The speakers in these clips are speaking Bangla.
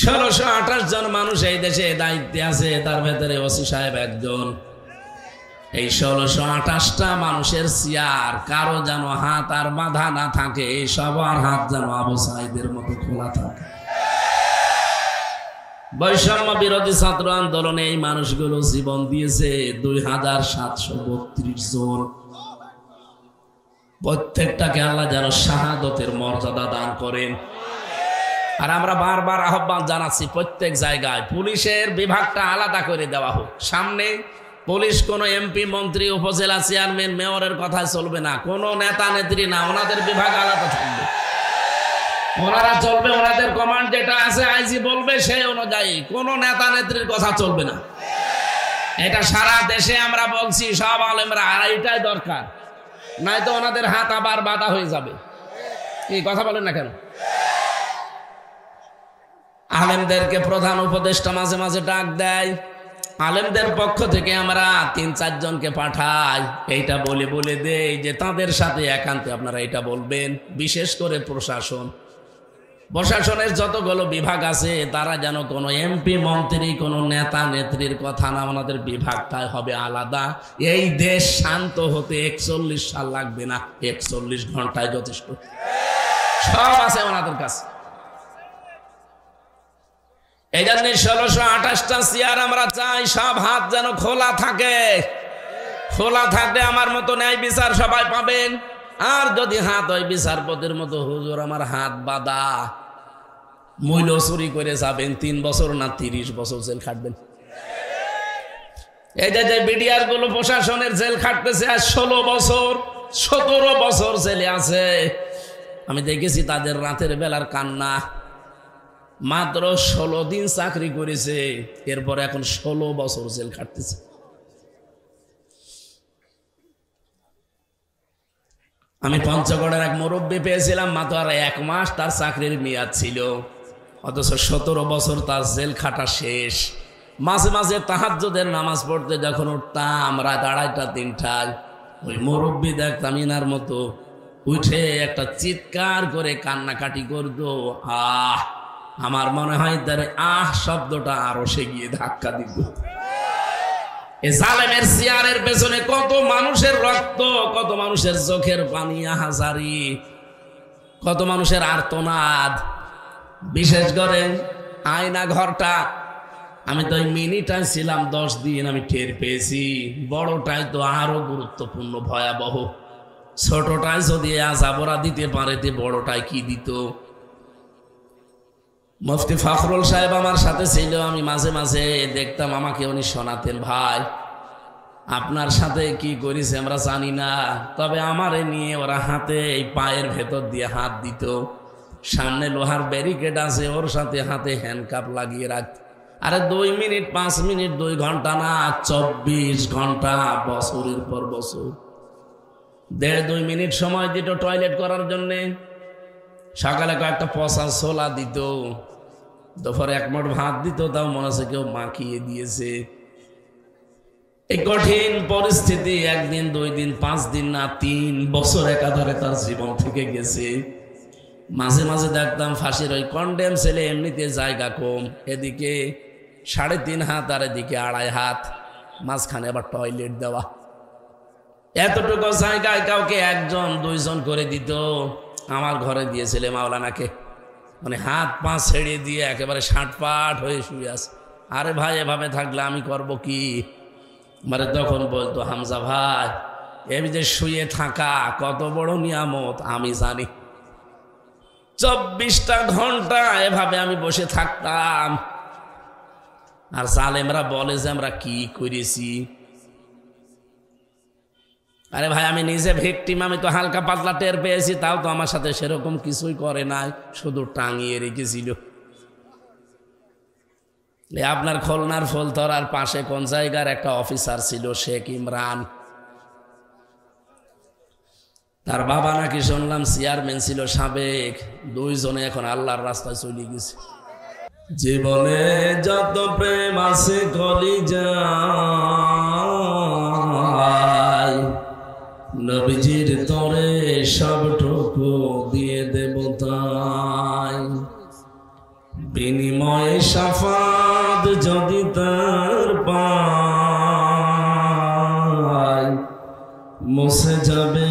1628 জন মানুষ এই দেশে দায়িত্বে আছে, তার ভেতরে ওসি সাহেব একজন। এই 1628টা মানুষের চেয়ার কারো যেন হাত আর বাঁধা না থাকে, সবার হাত যেন আবু সাঈদের মতো খোলা থাকে। বৈষম্য বিরোধী ছাত্র আন্দোলনে এই মানুষগুলো জীবন দিয়েছে 2732 জন। প্রত্যেকটাকে আল্লাহ যেন শাহাদতের মর্যাদা দান করেন। আর আমরা বারবার আহ্বান জানাচ্ছি, প্রত্যেক জায়গায় পুলিশের বিভাগটা আলাদা করে দেওয়া হোক। সামনে পুলিশ কোনো এমপি, মন্ত্রী, উপজেলা চেয়ারম্যান, মেয়রের কথা চলবে না, কোনো নেতা নেত্রী না, ওনাদের বিভাগ আলাদা থাকবে। ওনারা চলবে, ওনাদের কমান্ড যেটা আছে আইজি বলবে সেই অনুযায়ী, কোনো নেতা নেত্রীর কথা চলবে না। এটা সারা দেশে আমরা বলছি, সব আলেমরা, আর এটাই দরকার, নয়তো ওনাদের হাত আবার বাঁধা হয়ে যাবে। এই কথা বলেন না কেন? আলেমদেরকে প্রধান উপদেষ্টা মাঝে মাঝে ডাক দেয়, আলেমদের পক্ষ থেকে আমরা 3-4 জনকে পাঠাই, এইটা বলে বলে দেই যে তাদের সাথে একান্তে আপনারা এটা বলবেন। বিশেষ করে প্রশাসনের যতগুলো বিভাগ আছে তারা যেন কোনো এমপি, মন্ত্রী, কোনো নেতা নেত্রীর কথা না, ওনাদের বিভাগটাই হবে আলাদা। এই দেশ শান্ত হতে 41 সাল লাগবে না, 41 ঘন্টায় যথেষ্ট। সব আছে ওনাদের কাছে। এই জন্য 1628টা চেয়ার আমরা চাই, সব হাত যেন খোলা থাকে। খোলা থাকলে আমার মতো ন্যায় বিচার সবাই পাবেন। আর যদি হাত হয় বিচারপতির মতো, হুজুর আমার হাত বাঁধা, মূল্য চুরি করে যাবেন, 3 বছর না 30 বছর জেল খাটবেন। এই যে বিডিআর গুলো প্রশাসনের জেল খাটতেছে আর 16 বছর 17 বছর জেলে আছে। আমি দেখেছি তাদের রাতের বেলার কান্না। মাত্র 16 দিন চাকরি করেছে, এরপর এখন 16 বছর জেল খাটতেছে। আমি পঞ্চগড়ের এক মুরব্বী পেয়েছিলাম, মাত্র আর 1 মাস তার চাকরির মেয়াদ ছিল, অথচ 17 বছর তার জেল খাটা শেষ। মাঝে মাঝে তাহাজ্জুদের নামাজ পড়তে যখন উঠতাম রাত 2:30-3টায়, ওই মুরব্বী দেখতাম ইনার মতো উঠে একটা চিৎকার করে কান্নাকাটি করতো। আমার মনে হয় তার শব্দটা আরো সে গিয়ে ধাক্কা দিত। এই জালেমের চেয়ারের পেছনে কত মানুষের রক্ত, কত মানুষের চোখের পানি, হাজারি, কত মানুষের আর্তনাদ। বিশেষ করে আয়না ঘরটা, আমি তো ওই মিনিটায় ছিলাম 10 দিন, আমি টের পেয়েছি। বড়টাই তো আরো গুরুত্বপূর্ণ, ভয়াবহ। ছোটটাই যদি আজাবরা দিতে পারে, বড়টাই কি দিত। মুফতি ফখরুল সাহেব আমার সাথে ছিল, আমি মাঝে মাঝে দেখতাম, আমাকে উনি শোনাতেন, ভাই আপনার সাথে কি করেছে আমরা জানি না, তবে আমারে নিয়ে ওরা হাতে এই পায়ের ভেতর দিয়ে হাত দিত। সামনে লোহার ব্যারিকেড আছে, ওর সাথে হাতে হ্যান্ডকাপ লাগিয়ে রাখত। আরে 2 মিনিট 5 মিনিট 2 ঘন্টা না, 24 ঘন্টা, বছরের পর বছর। 1.5-2 মিনিট সময় দিত টয়লেট করার জন্যে। সকালে কয়েকটা পচা ছোলা দিত, দুপুরে 1 মুঠ ভাত দিত, তাও মনে হচ্ছে কেউ মাখিয়ে দিয়েছে। এই কঠিন পরিস্থিতি 1 দিন 2 দিন 5 দিন না 3 বছর একাধারে তার জীবন থেকে গেছে। মাঝে মাঝে দেখতাম ফাঁসির ওই কন্ডেম ছেলে, এমনিতে জায়গা কম, এদিকে 3.5 হাত আর এদিকে 2.5 হাত, মাঝখানে আবার টয়লেট দেওয়া। এতটুকু জায়গায় কাউকে 1জন 2 জন করে দিত। আমার ঘরে দিয়েছিলে মাওলানাকে, মানে হাত পা ছেড়ে দিয়ে একেবারে ষাটপাট হয়ে শুয়ে আছে। আরে ভাই এভাবে থাকলে আমি করব কি? মানে তখন বলতো, হামজা ভাই এমনি যে শুয়ে থাকা কত বড় নিয়ামত আমি জানি। 24টা ঘন্টা এভাবে আমি বসে থাকতাম। আর জালেমরা বলে যে আমরা কি করেছি। আরে ভাই আমি নিজে ভিকটিম, আমি তো হালকা পাতলা টের পেয়েছি, তাও তো আমার সাথে সেরকম কিছুই করে নাই, শুধু টাঙিয়ে রেখেছিল। আপনার খুলনার ফুলতরার পাশে কোন জায়গার একটা অফিসার ছিল, শেখ ইমরান, তার বাবা নাকি শুনলাম চেয়ারম্যান ছিল সাবেক। 2 জনে এখন আল্লাহর রাস্তায় চলে গেছে। জীবনে যত প্রেম আছে কলিজায়, নবীজির তরে সবটুকু দিয়ে দেব তাই। বিনিময় ময় শাফাত যদি তার পায়, মুছে যাবে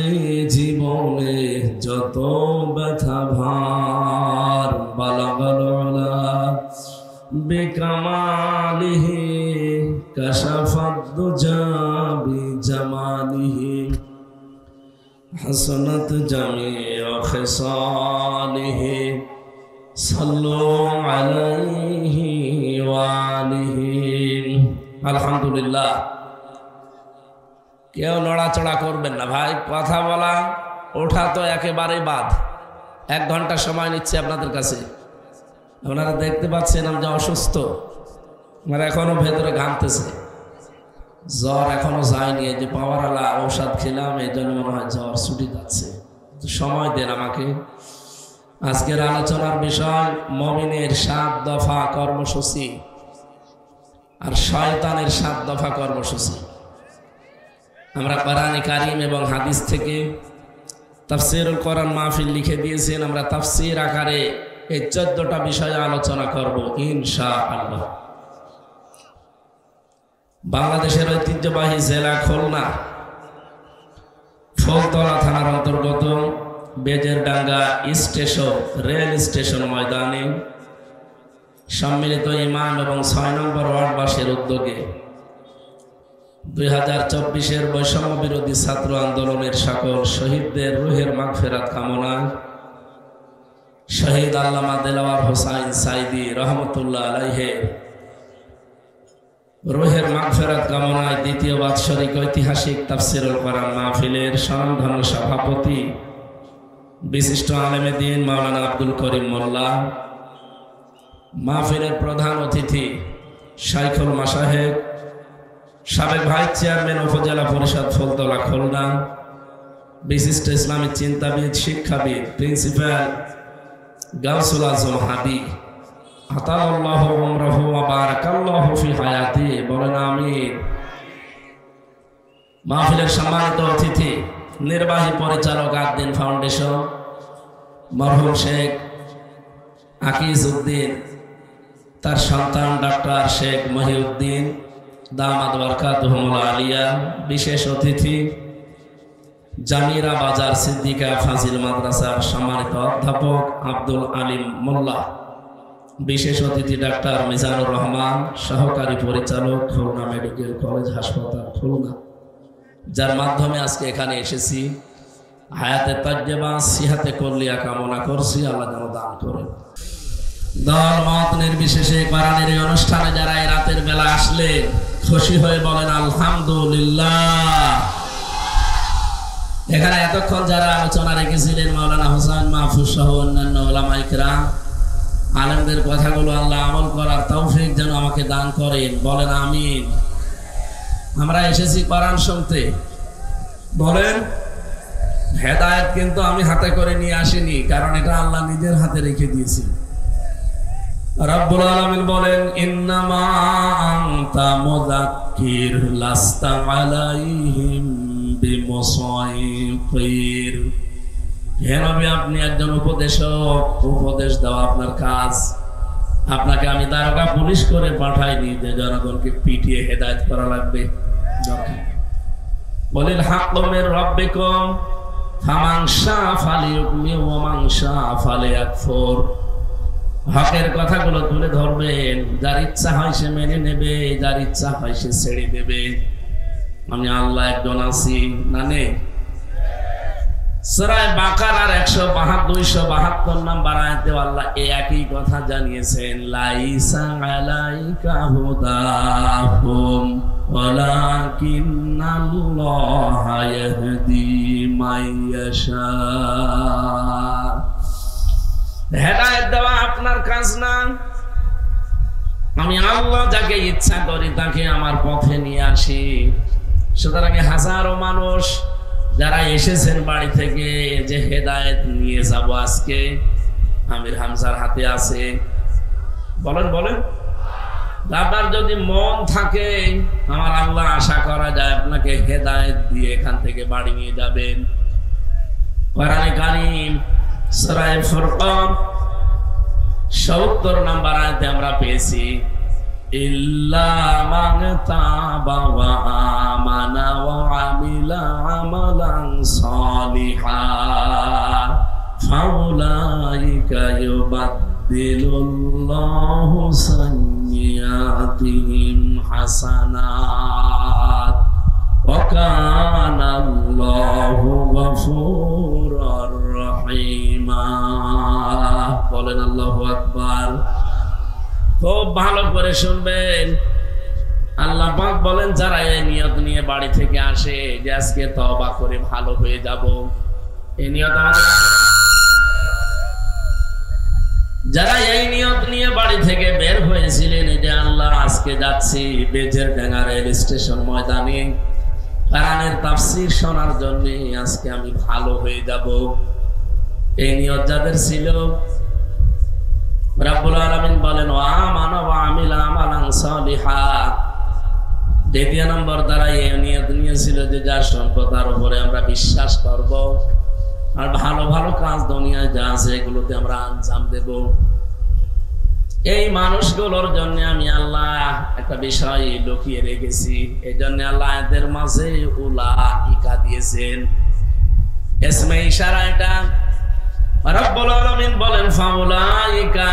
জীবনে যত ব্যথা ভার। বালাগাল উলা বিকামালিহি কাশাফাদ দুজা বিজামালিহি হাসানাত জামিউ খিসালিহি সাল্লু আলাইহি ওয়া আলিহি। আলহামদুলিল্লাহ। কেউ নড়াচড়া করবেন না ভাই, কথা বলা ওঠা তো একেবারেই বাদ। 1 ঘন্টা সময় নিচ্ছে আপনাদের কাছে। আপনারা দেখতে পাচ্ছেন আমি যে অসুস্থ, আমার এখনো ভেতরে ঘামতেছে, জ্বর এখনো যায়নি। এই যে পাওয়ারওয়ালা ঔষধ খেলাম, এই জন্য মনে হয় জ্বর ছুটি যাচ্ছে। সময় দেন আমাকে। আজকের আলোচনার বিষয় মুমিনের 7 দফা কর্মসূচি আর শয়তানের 7 দফা কর্মসূচি। আমরা কোরআনে কারীম এবং হাদিস থেকে তাফসীরুল কোরআন মাহফিল লিখে দিয়েছেন। আমরা তাফসীর আকারে এই 14টা বিষয়ে আলোচনা করব ইনশাআল্লাহ। বাংলাদেশের ঐতিহ্যবাহী জেলা খুলনা ফুলতলা থানার অন্তর্গত বেজেরডাঙ্গা স্টেশন রেল স্টেশন ময়দানে সম্মিলিত ইমাম এবং 6 নম্বর ওয়ার্ডবাসীর উদ্যোগে 2024-এর বৈষম্য বিরোধী ছাত্র আন্দোলনের সকল শহীদদের রুহের মাগফিরাত কামনায় শহীদ আল্লামা দেলাওয়ার হোসাইন সাইদি রহমতুল্লাহ আলাইহির রুহের মাগফিরাত কামনায় 2য় বাৎসরিক ঐতিহাসিক তাফসীরুল কোরআন মাহফিলের স্বনামধন্য সভাপতি বিশিষ্ট আলেমে দ্বীন মাওলানা আব্দুল করিম মোল্লা, মাহফিলের প্রধান অতিথি শাইখুল মাশায়েখ, সাবেক ভাইস চেয়ারম্যান উপজেলা পরিষদ ফুলতলা খুলনা, বিশিষ্ট ইসলামী চিন্তাবিদ শিক্ষাবিদ প্রিন্সিপাল গাউসুল আজম হাদি আতালাল্লাহু উমরাহু ওয়া বারাকাল্লাহু ফি হায়াতি। বলেন আমিন। মাহফিলের সম্মানিত অতিথি নির্বাহী পরিচালক আদ-দ্বীন ফাউন্ডেশন মরহুম শেখ আকিজ উদ্দিন, তার সন্তান ডাক্তার শেখ মহিউদ্দিন দামাত বারকাতুহুল আলিয়া, বিশেষ অতিথি জামিরা বাজার সিদ্দিকা ফাজিল মাদ্রাসার সম্মানিত অধ্যাপক আব্দুল আলিম মোল্লা, বিশেষ অতিথি ডাক্তার মিজানুর রহমান, সহকারী পরিচালক খুলনা মেডিকেল কলেজ হাসপাতাল খুলনা, যার মাধ্যমে আজকে এখানে এসেছি। হায়াতে তাজ্জেবা সিহাতে কল্লিয়া কামনা করছি, আল্লাহ যেন দান করেন। দল মত নির্বিশেষে কোরআনের এই অনুষ্ঠানে যারা এই রাতের বেলা আসলে খুশি হয়ে বলেন আলহামদুলিল্লাহ। এখানে এতক্ষণ যারা আলোচনা রেখেছিলেন মাওলানা হোসেন মাহফুজ সহ অন্যান্য উলামায়ে কেরাম, আলেমদের কথাগুলো আল্লাহ আমল করার তৌফিক যেন আমাকে দান করেন, বলেন আমিন। আমরা এসেছি কোরআন শুনতে, বলেন হেদায়েত কিন্তু আমি হাতে করে নিয়ে আসিনি, কারণ এটা আল্লাহ নিজের হাতে রেখে দিয়েছি। রব্বুল আলামিন বলেন ইন্নামা আনতা মুযাক্কির লাস্তা আলাইহিম বিমুসাইতির। হে নবী, আপনি একজন উপদেশক, উপদেশ দেওয়া আপনার কাজ। আপনাকে আমি দারোগা পুলিশ করে পাঠাইনি যে জনগণকে পিটিয়ে হেদায়েত করা লাগবে। বলিল হাক্কু মির রাব্বিকুম ফামান শাআ ফালিউমিন ওয়া মান শাআ ফালিয়াকফুর। হকের কথাগুলো তুলে ধরবেন, যার ইচ্ছা হয় সে মেনে নেবে, যার ইচ্ছা হয় সে ছেড়ে দেবে। আমি আল্লাহ একজন আছি না নেই? সূরা বাকারার 172 নম্বর আয়াতে আল্লাহ এই একই কথা জানিয়েছেন, লাইসা আলাইকা হুদাহুম ওয়ালাকিন্নাল্লাহা ইয়াহদি মাইয়াশা। হেদায়েত দেওয়া আপনার কাজ না, আমি আল্লাহ যাকে ইচ্ছা করি তাকে আমার পথে নিয়ে আসি। সুতরাং হাজারো মানুষ যারা এসেছেন বাড়ি থেকে, যে হেদায়েত নিয়ে যাব আজকে আমির হামজার হাতে আছে। বলেন বলেন, আপনার যদি মন থাকে, আমার আল্লাহ আশা করা যায় আপনাকে হেদায়েত দিয়ে এখান থেকে বাড়ি নিয়ে যাবেন। কোরআনে কারীম সূরা ফুরকান 70 নম্বর আয়াতে আমরা পেয়েছি ইল্লা মান তাবা ওয়া আমানা ওয়া আমিলা আমালান সালিহান ফাউলাইকা ইউবাদদিলুল্লাহু সাইয়্যাতিহিম হাসানাত ওয়া কানাল্লাহু গফুরুর রহিমা। বলেন আল্লাহু আকবার। খুব ভালো করে শুনবেন, আল্লাহ পাক বলেন যারা এই নিয়ত নিয়ে বাড়ি থেকে আসে যে আজকে তওবা করে ভালো হয়ে যাব, এই নিয়ত আমাদের, যারা এই নিয়ত নিয়ে বাড়ি থেকে বের হয়েছিলেন যে আল্লাহ আজকে যাচ্ছি বেজের ডাঙ্গা রেল স্টেশন ময়দানে কোরআনের তাফসীর শোনার জন্য, আজকে আমি ভালো হয়ে যাব, এই নিয়ত যাদের ছিল রব্বুল আলামিন বলেন ওয়া আমানা ওয়া আমিলা আমালান সালিহা। দ্বিতীয় নম্বর দ্বারা এই নিয়ত নিয়েছিল যে যার সম্পদ তার উপরে আমরা বিশ্বাস করব আর ভালো ভালো কাজ দুনিয়ায় যা আছে এগুলোতে আমরা আঞ্জাম দেব। এই মানুষগুলোর জন্য আমি আল্লাহ একটা বিষয় লুকিয়ে রেখেছি, এই জন্য আল্লাহ এদের মাঝে উলাইকা দিয়েছেন, ইসমে ইশারা। এটা রব্বুল আলামিন বলেন ফাউলাইকা,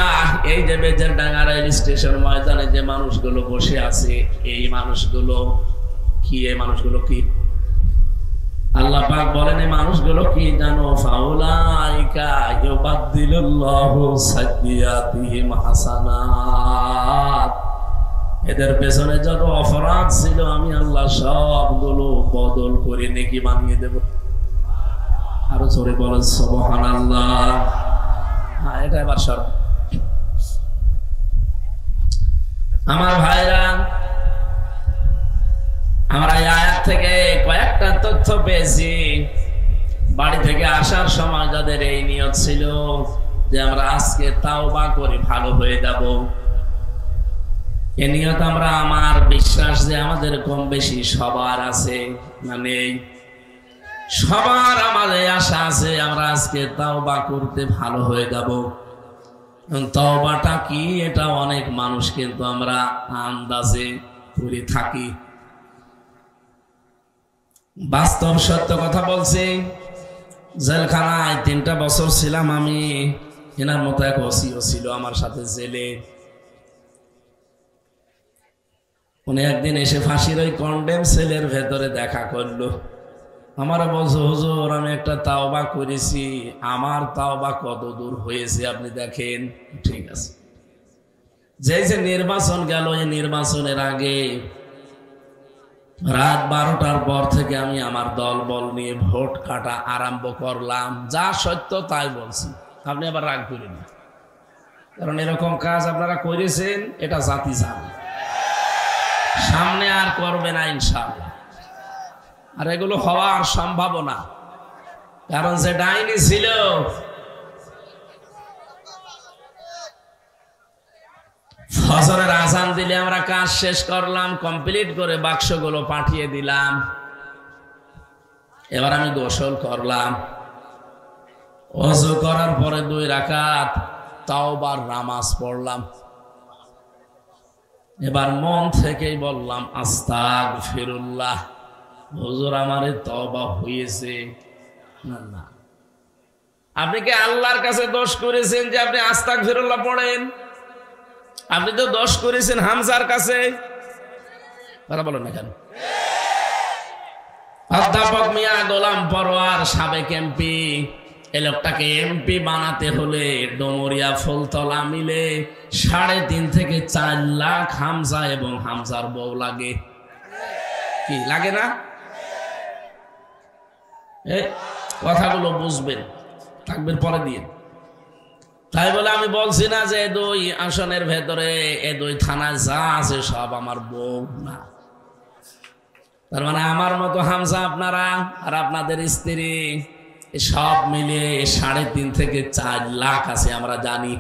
এই যে বেজের ডাঙ্গা রেল স্টেশন ময়দানে যে মানুষগুলো বসে আছে, এই মানুষগুলো কি? এই মানুষগুলো কি? আল্লাহ পাক বলেন এই মানুষগুলো কি জানো? ফাউলাইকা ইউবাদদিলুল্লাহু সাইয়্যাতিহিম হাসানাত। এদের পেছনে যত অপরাধ ছিল আমি আল্লাহ সবগুলো বদল করে নেকি বানিয়ে দেব। আরো জোরে বলেন সুবহানাল্লাহ। হ্যাঁ, এটা এবার সর। আমার ভাইরা, আমরা এই আয়াত থেকে কয়েকটা তথ্য পেয়েছি। বাড়ি থেকে আসার সময় যাদের এই নিয়ত ছিল যে আমরা আজকে তাওবা করে ভালো হয়ে যাব, এই নিয়ত আমরা, আমার বিশ্বাস যে আমাদের কম বেশি সবার আছে, মানে সবার আমাদের আশা আছে আমরা আজকে তাওবা করতে ভালো হয়ে যাব। তাওবাটা কি এটা অনেক মানুষ কিন্তু আমরা আন্দাজে করে থাকি। বাস্তব সত্য কথা বলছি, জেলখানায় 3টা বছর ছিলাম আমি, এনার মতো এক ওসিও ছিল আমার সাথে জেলে। উনি একদিন এসে ফাঁসির ওই কন্ডেম সেলের ভেতরে দেখা করলো। আমারা বলছো হুজুর আমি একটা তাওবা করেছি, আমার তাওবা কত দূর হয়েছে আপনি দেখেন। ঠিক আছে, যে নির্বাচন গেল, এই নির্বাচনের আগে রাত 12টার পর থেকে আমি আমার দল বল নিয়ে ভোট কাটা আরম্ভ করলাম। যা সত্য তাই বলছি, আপনি আবার রাগ করেন না, কারণ এরকম কাজ আপনারা করেছেন, এটা জাতি জানে, সামনে আর করবে না ইনশাআল্লাহ। আর এগুলো হওয়ার সম্ভাবনা, কারণ যে ডাইনি ছিল ফজরের আজান দিলে আমরা কাজ শেষ করলাম, কমপ্লিট করে বাক্সগুলো পাঠিয়ে দিলাম। এবার আমি গোসল করলাম, ওযু করার পরে 2 রাকাত তাওবার নামাজ পড়লাম। এবার মন থেকেই বললাম আস্তাগফিরুল্লাহ, হুজুর আমারে তওবা হয়েছে। না না, আপনি কি আল্লাহর কাছে দোষ করেছেন যে আপনি আস্তাগফিরুল্লাহ পড়েন? আপনি তো দোষ করেছেন হামজার কাছে। কথা বলেন না কেন? অধ্যাপক মিয়া গোলাম পরোয়ার সাবেক এমপি, এই লোকটাকে এমপি বানাতে হলে ডোমরিয়া ফুলতলা মিলে 3.5 থেকে 4 লাখ হামজা এবং হামজার বউ লাগে। কি লাগে না? কথাগুলো বুঝবেন, থাকবেন পরে দিয়ে। তাই বলে আমি বলছি না যে 2 আসনের ভেতরে, 2 থানায় যা আছে সব আমার বউ না। তার মানে আমার মতো হামজা আপনারা আর আপনাদের স্ত্রী সব মিলিয়ে 3.5 থেকে 4 লাখ আছে আমরা জানি।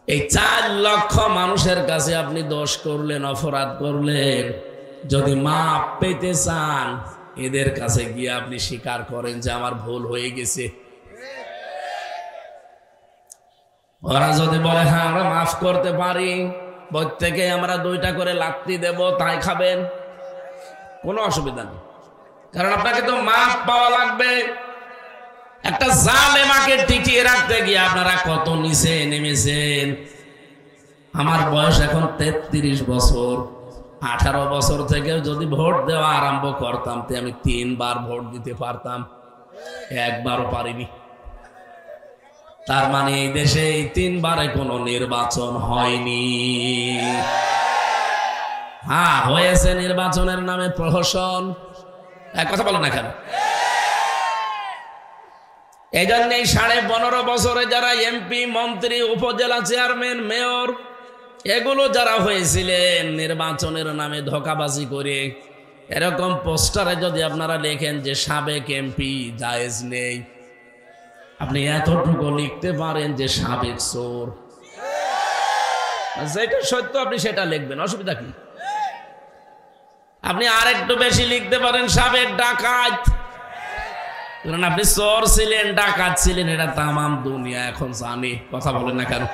এই 4 লক্ষ মানুষের কাছে আপনি দোষ করলেন, অপরাধ করলেন, যদি মাপ পেতে চান এদের কাছে গিয়ে আপনি স্বীকার করেন যে আমার ভুল হয়ে গেছে। ওরা যদি বলে হ্যাঁ আমরা মাফ করতে পারি, প্রত্যেকে আমরা 2টা করে লাত্তি দেব, তাই খাবেন, কোনো অসুবিধা নেই। কারণ আপনাকে তো মাফ পাওয়া লাগবে। একটা জালেমাকে টিকিয়ে রাখতে গিয়ে আপনারা কত নিচে নেমেছেন। আমার বয়স এখন 33 বছর। 18 বছর থেকে যদি ভোট দেওয়া আরম্ভ করতাম তে আমি 3 বার ভোট দিতে পারতাম, একবারও পারিনি। তার মানে এই দেশে এই 3 বারে কোনো নির্বাচন হয়নি। হ্যাঁ হয়েছে, নির্বাচনের নামে প্রহসন। এক কথা বলো না কেন? এই জন্যই 15.5 বছরে যারা এমপি, মন্ত্রী, উপজেলা চেয়ারম্যান, মেয়র এগুলো যারা হয়েছিলেন নির্বাচনের নামে ধোঁকাবাজি করে, এরকম পোস্টারে যদি আপনারা লেখেন যে সাবেক এমপি জায়েজ নেই, আপনি এতটুকু লিখতে পারেন যে সাবেক চোর। যেটা সত্য আপনি সেটা লিখবেন, অসুবিধা কি? আপনি আরেকটু বেশি লিখতে পারেন সাবেক ডাকাত, কারণ আপনি চোর ছিলেন, ডাকাত ছিলেন, এটা তামাম দুনিয়া এখন জানে। কথা বলেন না কেন?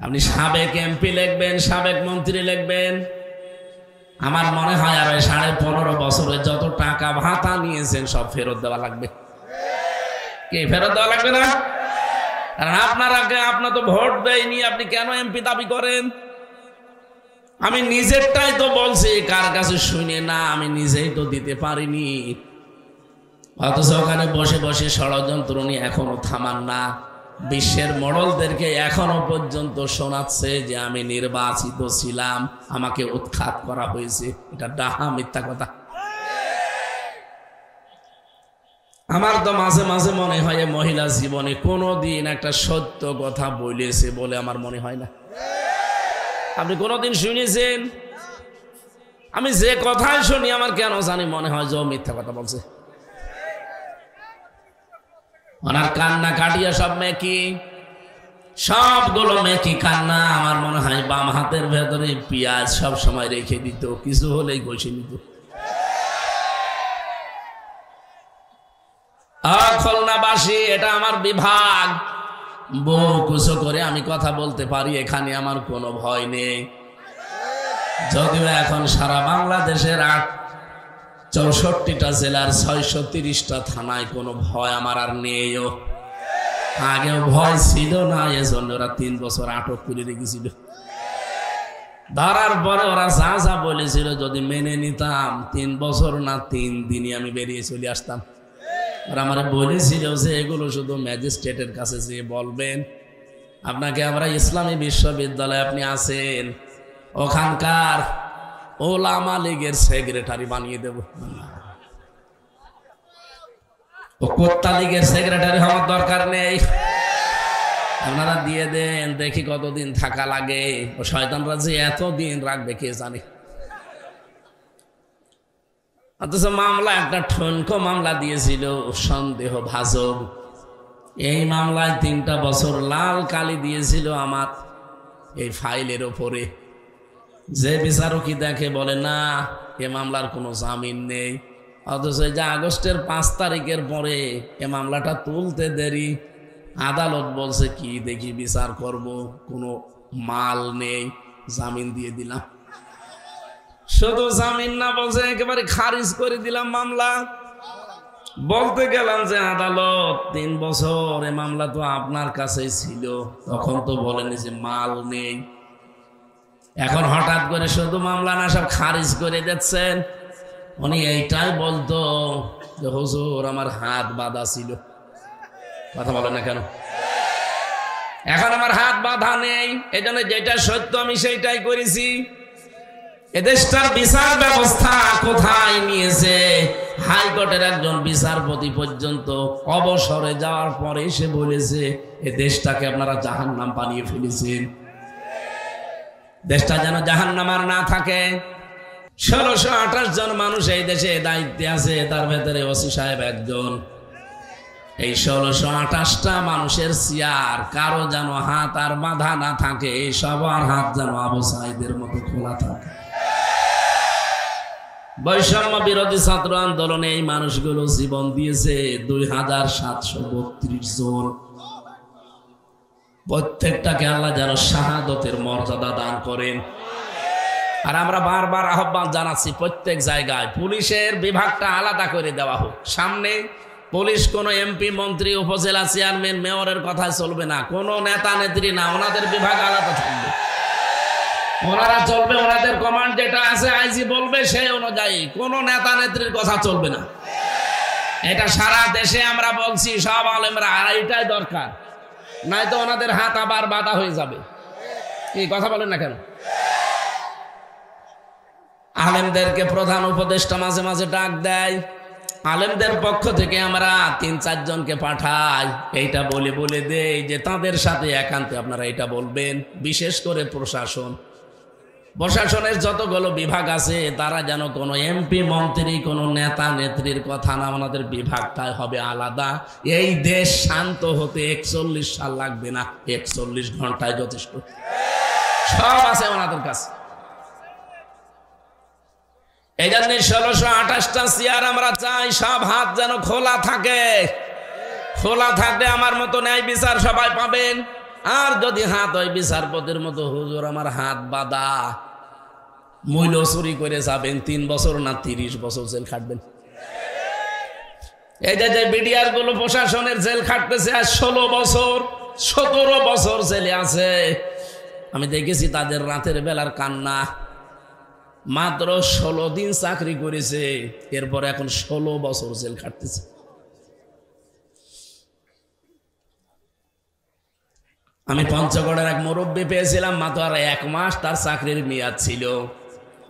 আপনি সাবেক এমপি লিখবেন, সাবেক মন্ত্রী লিখবেন। আমার মনে হয় আর 15.5 বছরে যত টাকা ভাতা নিয়েছেন সব ফেরত দেওয়া লাগবে। কি ফেরত দেওয়া লাগবে না? কারণ আপনার তো ভোট দেয়নি, আপনি কেন এমপি দাবি করেন? আমি নিজেরটাই তো বলছি, কার কাছে শুনে না, আমি নিজেই তো দিতে পারিনি। অথচ ওখানে বসে বসে ষড়যন্ত্র নিয়ে এখনো থামান না। বিশ্বের মডেলদেরকে এখনো পর্যন্ত শোনাচ্ছে যে আমি নির্বাচিত ছিলাম, আমাকে উৎখাত করা হয়েছে। এটা ডাহা মিথ্যা কথা। আমার তো মাঝে মাঝে মনে হয় মহিলা জীবনে কোনোদিন একটা সত্য কথা বলেছে বলে আমার মনে হয় না। আপনি কোনোদিন শুনেছেন? আমি যে কথাই শুনি আমার কেন জানি মনে হয় যে ও মিথ্যা কথা বলছে। ওনার কান্না কাটিয়া সব মেকি, সবগুলো মেকি কান্না। আমার মনে হয় বাম হাতের ভেতরে পেঁয়াজ সব সময় রেখে দিত, কিছু হলেই ঘষে নিত। খুলনাবাসী, এটা আমার বিভাগ। বউ কুচো করে আমি কথা বলতে পারি, এখানে আমার কোনো ভয় নেই। যদিও এখন সারা বাংলাদেশের 64টা জেলার 630টা থানায় কোনো ভয় আমার আর নেইও। আগেও ভয় ছিল না, এজন্য ওরা 3 বছর আটক করে রেখেছিল। ধরার পরে ওরা যা যা বলেছিল যদি মেনে নিতাম, 3 বছর না 3 দিনই আমি বেরিয়ে চলে আসতাম। আর আমার বলেছিল যে এগুলো শুধু ম্যাজিস্ট্রেটের কাছে যেয়ে বলবেন, আপনাকে আমরা ইসলামী বিশ্ববিদ্যালয়ে আপনি আছেন, ওখানকার ওলামা লীগের সেক্রেটারি বানিয়ে দেব। ও কোত্তা লীগের সেক্রেটারি হওয়ার দরকার নেই, আপনারা দিয়ে দেন, দেখি কতদিন থাকা লাগে। ও শয়তানরা যে এতদিন রাখবে কে জানে। অথচ মামলা একটা ঠনকো মামলা দিয়েছিল সন্দেহ ভাজক। এই মামলায় 3টা বছর লাল কালি দিয়েছিল আমার এই ফাইলের ওপরে। যে বিচারকই দেখে বলে না এ মামলার কোনো জামিন নেই। অথচ যে আগস্টের 5 তারিখের পরে এ মামলাটা তুলতে দেরি, আদালত বলছে কি দেখি বিচার করব, কোনো মাল নেই, জামিন দিয়ে দিলাম। শুধু জামিন না, বলছে একেবারে খারিজ করে দিলাম মামলা। বলতে গেলাম যে আদালত 3 বছর এ মামলা তো আপনার কাছেই ছিল, তখন তো বলেনি যে মাল নেই। এখন হঠাৎ করে শুধু মামলা না সব খারিজ করে দিচ্ছেন। উনি এইটাই বলতো যে হুজুর আমার হাত বাঁধা ছিল। কথা বলেন না কেন? এখন আমার হাত বাঁধা নেই, এজন্য যেটা সত্য আমি সেইটাই করেছি। এদেশটার বিচার ব্যবস্থা কোথায় নিয়েছে? হাইকোর্টের একজন বিচারপতি পর্যন্ত অবসরে যাওয়ার পরে সে বলেছে এ দেশটাকে আপনারা জাহান্নাম বানিয়ে ফেলেছেন। দেশটা যেন জাহান্নাম আর না থাকে। 1628 জন মানুষ এই দেশে দায়িত্বে আছে, তার ভেতরে ওসি সাহেব একজন। এই 1628টা মানুষের চেয়ার কারো যেন হাত আর বাঁধা না থাকে, সবার হাত যেন আবু সাইদের মতো খোলা থাকে। বৈষম্য বিরোধী ছাত্র আন্দোলনে এই মানুষগুলো জীবন দিয়েছে 2732 জন। প্রত্যেকটাকে আল্লাহ যেন শাহাদতের মর্যাদা দান করেন। আর আমরা বারবার আহ্বান জানাচ্ছি, প্রত্যেক জায়গায় পুলিশের বিভাগটা আলাদা করে দেওয়া হোক। সামনে পুলিশ কোনো এমপি, মন্ত্রী, উপজেলা চেয়ারম্যান, মেয়রের কথা চলবে না, কোনো নেতা নেত্রী না, ওনাদের বিভাগ আলাদা থাকবে। ওনারা চলবে, ওনাদের কমান্ড যেটা আছে আইজি বলবে সেই অনুযায়ী, কোনো নেতা নেত্রীর কথা চলবে না। এটা সারা দেশে আমরা বলছি, সব আলেমরা, আর এটাই দরকার, নয়তো ওনাদের হাত আবার বাঁধা হয়ে যাবে। কি কথা বলেন না কেন? আলেমদেরকে প্রধান উপদেষ্টা মাঝে মাঝে ডাক দেয়, আলেমদের পক্ষ থেকে আমরা ৩-৪ জনকে পাঠাই, এইটা বলে বলে দেই যে তাদের সাথে একান্তে আপনারা এটা বলবেন। বিশেষ করে প্রশাসনের যতগুলো বিভাগ আছে তারা যেন কোনো এমপি, মন্ত্রী, কোনো নেতা নেত্রীর কথা না, ওনাদের বিভাগটাই হবে আলাদা। এই দেশ শান্ত হতে ৪১ সাল লাগবে না, ৪১ ঘন্টায় যথেষ্ট। সব আছে ওনাদের কাছে। এই জন্য ১৬২৮টা চেয়ার আমরা চাই, সব হাত যেন খোলা থাকে। খোলা থাকলে আমার মতো ন্যায় বিচার সবাই পাবেন। আর যদি হাত হয় বিচারপতির মতো, হুজুর আমার হাত বাঁধা, মূল্য চুরি করে যাবেন, ৩ বছর না ৩০ বছর জেল খাটবেন। এই যে বিডিআর গুলো প্রশাসনের জেল খাটতেছে আর ১৬ বছর ১৭ বছর জেলে আছে। আমি দেখেছি তাদের রাতের বেলার কান্না। মাত্র ১৬ দিন চাকরি করেছে, এরপর এখন ১৬ বছর জেল খাটতেছে। আমি পঞ্চগড়ের এক মুরব্বী পেয়েছিলাম, মাত্র আর ১ মাস তার চাকরির মেয়াদ ছিল,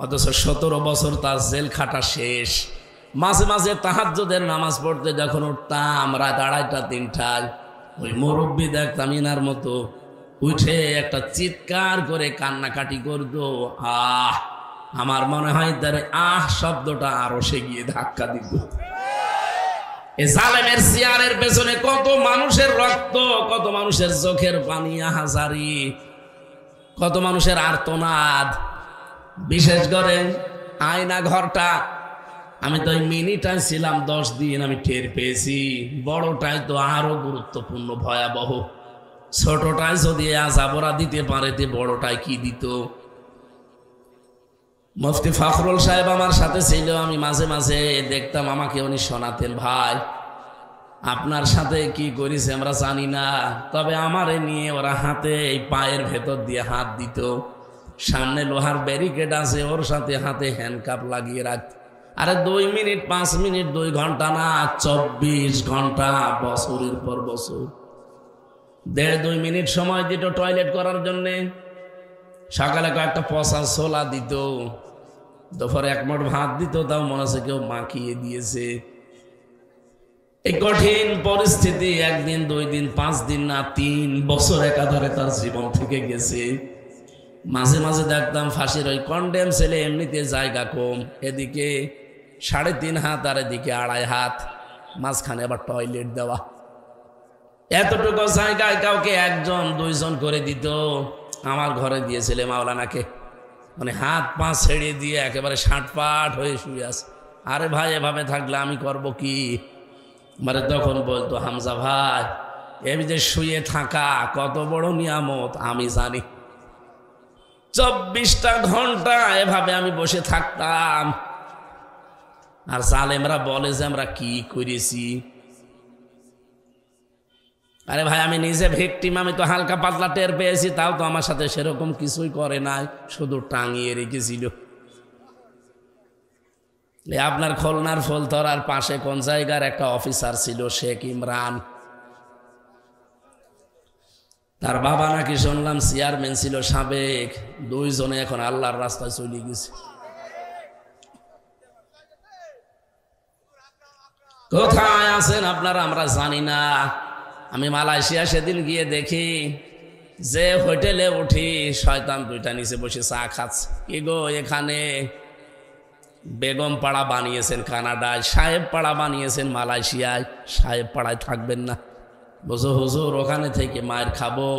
অথচ ১৭ বছর তার জেল খাটা শেষ। মাঝে মাঝে তাহাজ্জুদের নামাজ পড়তে যখন উঠতাম রাত ২:৩০টায়, ওই মুরব্বী দেখতাম ইনার মতো উঠে একটা চিৎকার করে কান্নাকাটি করতো। আমার মনে হয় তার শব্দটা আরো সে গিয়ে ধাক্কা দিত। এই জালেমের চেয়ারের পেছনে কত মানুষের রক্ত, কত মানুষের চোখের পানি, হাজারি, কত মানুষের আর্তনাদ। বিশেষ করে আয়না ঘরটা, আমি তো ওই মিনিটাই ছিলাম 10 দিন, আমি টের পেয়েছি। বড়টাই তো আরো গুরুত্বপূর্ণ, ভয়াবহ। ছোটটাই যদি আজাবরা দিতে পারে, বড়টাই কি দিত। মুফতি ফখরুল সাহেব আমার সাথে ছিল, আমি মাঝে মাঝে দেখতাম, আমাকে উনি শোনাতেন, ভাই আপনার সাথে কি করেছে আমরা জানি না, তবে আমারে নিয়ে ওরা হাতে এই পায়ের ভেতর দিয়ে হাত দিত। সামনে লোহার ব্যারিকেড আছে, ওর সাথে হাতে হ্যান্ডকাপ লাগিয়ে রাখত। আরে 2 মিনিট 5 মিনিট 2 ঘন্টা না, 24 ঘন্টা, বছরের পর বছর। 1.5-2 মিনিট সময় দিত টয়লেট করার জন্যে। সকালে কয়েকটা পচা ছোলা দিত, দুপুরে 1 মুঠ ভাত দিত, তাও মনে হচ্ছে কেউ মাখিয়ে দিয়েছে। এই কঠিন পরিস্থিতি 1 দিন 2 দিন 5 দিন না 3 বছর একাধারে তার জীবন থেকে গেছে। মাঝে মাঝে দেখতাম ফাঁসির ওই কন্ডেম ছেলে, এমনিতে জায়গা কম, এদিকে 3.5 হাত আর এদিকে 2.5 হাত, মাঝখানে আবার টয়লেট দেওয়া। এতটুকু জায়গায় কাউকে 1 জন 2 জন করে দিত। আমার ঘরে দিয়েছিলে মাওলানাকে, মানে হাত পা ছেড়ে দিয়ে একেবারে ষাটপাট হয়ে শুয়ে আছে। আরে ভাই, এভাবে থাকলে আমি করব কি? মানে তখন বলতো, হামজা ভাই, এই যে শুয়ে থাকা কত বড় নিয়ামত আমি জানি। 24টা ঘন্টা এভাবে আমি বসে থাকতাম। আর জালেমরা বলে যে আমরা কি করেছি। আরে ভাই, আমি নিজে ভিকটিম, আমি তো হালকা পাতলা টের পেয়েছি, তাও তো আমার সাথে সেরকম কিছুই করে নাই, শুধু টাঙিয়ে রেখেছিল। আপনার খুলনার ফুলতরার পাশে কোন জায়গার একটা অফিসার ছিল, শেখ ইমরান, তার বাবা নাকি শুনলাম চেয়ারম্যান ছিল সাবেক। 2 জনে এখন আল্লাহর রাস্তায় চলে গেছে। কোথায় আছেন আপনারা আমরা জানি না। আমি মালয়েশিয়া সেদিন গিয়ে দেখি যে হোটেলে উঠি, শয়তান 2টা নিচে বসে চা খাচ্ছে। কি গো, এখানে বেগম পাড়া বানিয়েছেন কানাডায়, সাহেব পাড়া বানিয়েছেন মালয়েশিয়ায়, সাহেব পাড়ায় থাকবেন না? বুঝো হুজুর, ওখানে থেকে মায়ের খাবো।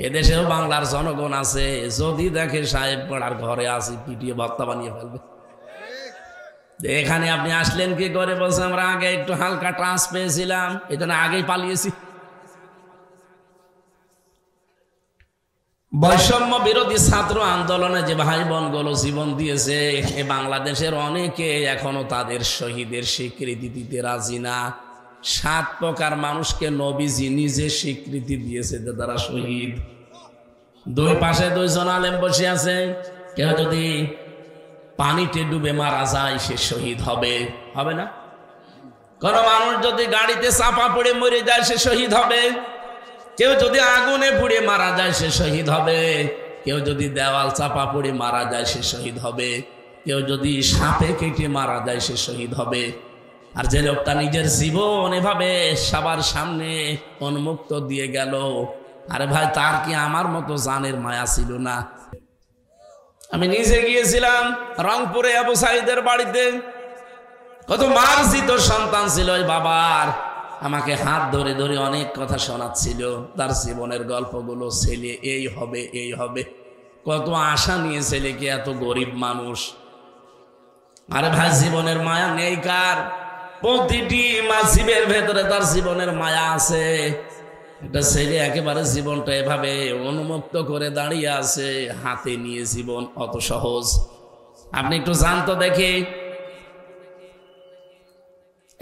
এদেশেও বাংলার জনগণ আছে, যদি দেখে সাহেব পাড়ার ঘরে আসি, পিটিয়ে ভর্তা বানিয়ে ফেলবে। এখানে আপনি আসলেন কি করে? বলছে আমরা আগে একটু হালকা ট্রান্স পেয়েছিলাম, এই জন্য আগেই পালিয়েছি। বৈষম্য বিরোধী ছাত্র আন্দোলনে যে ভাই বোনগুলো জীবন দিয়েছে, এ বাংলাদেশের অনেকে এখনো তাদের শহীদের স্বীকৃতি দিতে রাজি না। 7 প্রকার মানুষকে নবীজি নিজে স্বীকৃতি দিয়েছে যে তারা শহীদ। দুই পাশে 2 জন আলেম বসে আছে। কেউ যদি পানিতে ডুবে মারা যায় সে শহীদ হবে, হবে না? কোন মানুষ যদি গাড়িতে চাপা পড়ে মরে যায় সে শহীদ হবে। কেউ যদি আগুনে পুড়ে মারা যায় সে শহীদ হবে। কেউ যদি দেওয়াল চাপা পড়ে মারা যায় সে শহীদ হবে। কেউ যদি সাপে কেটে মারা যায় সে শহীদ হবে। আর যে লোকটা নিজের জীবন এভাবে সবার সামনে উন্মুক্ত দিয়ে গেল, আরে ভাই তার কি আমার মতো জানের মায়া ছিল না? আমি নিজে গিয়েছিলাম রংপুরে আবু সাইদের বাড়িতে। কত মার্জিত সন্তান ছিল ওই বাবার, আমাকে হাত ধরে ধরে অনেক কথা শোনাচ্ছিল, তার জীবনের গল্পগুলো। ছেলে এই হবে এই হবে, কত আশা নিয়ে ছেলেকে, এত গরিব মানুষ। আরে ভাই জীবনের মায়া নেই কার? প্রতিটি মাসিবের ভেতরে তার জীবনের মায়া আছে। একটা ছেলে একেবারে জীবনটা এভাবে উন্মুক্ত করে দাঁড়িয়ে আছে, হাতে নিয়ে জীবন অত সহজ? আপনি একটু জানতো দেখি।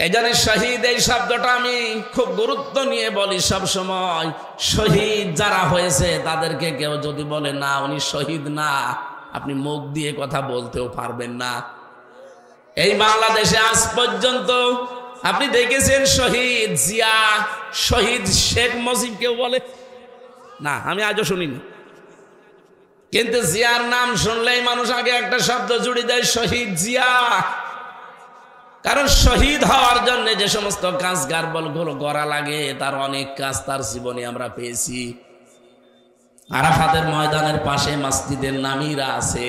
এই জন্য শহীদ এই শব্দটা আমি খুব গুরুত্ব নিয়ে বলি সব সময়। শহীদ যারা হয়েছে তাদেরকে কেউ যদি বলে না উনি শহীদ না, আপনি মুখ দিয়ে কথা বলতেও পারবেন না। এই বাংলাদেশে আজ পর্যন্ত আপনি দেখেছেন শহীদ জিয়া, শহীদ শেখ মুজিব কেউ বলে না? আমি আজও শুনিনি। কিন্তু জিয়ার নাম শুনলেই মানুষ আগে একটা শব্দ জুড়ে দেয়, শহীদ জিয়া। কারণ শহীদ হওয়ার জন্য যে সমস্ত কাজ গারবলগুলো করা লাগে তার অনেক কাজ তার জীবনে আমরা পেয়েছি। আরাফাতের ময়দানের পাশে মসজিদের নামিরা আছে,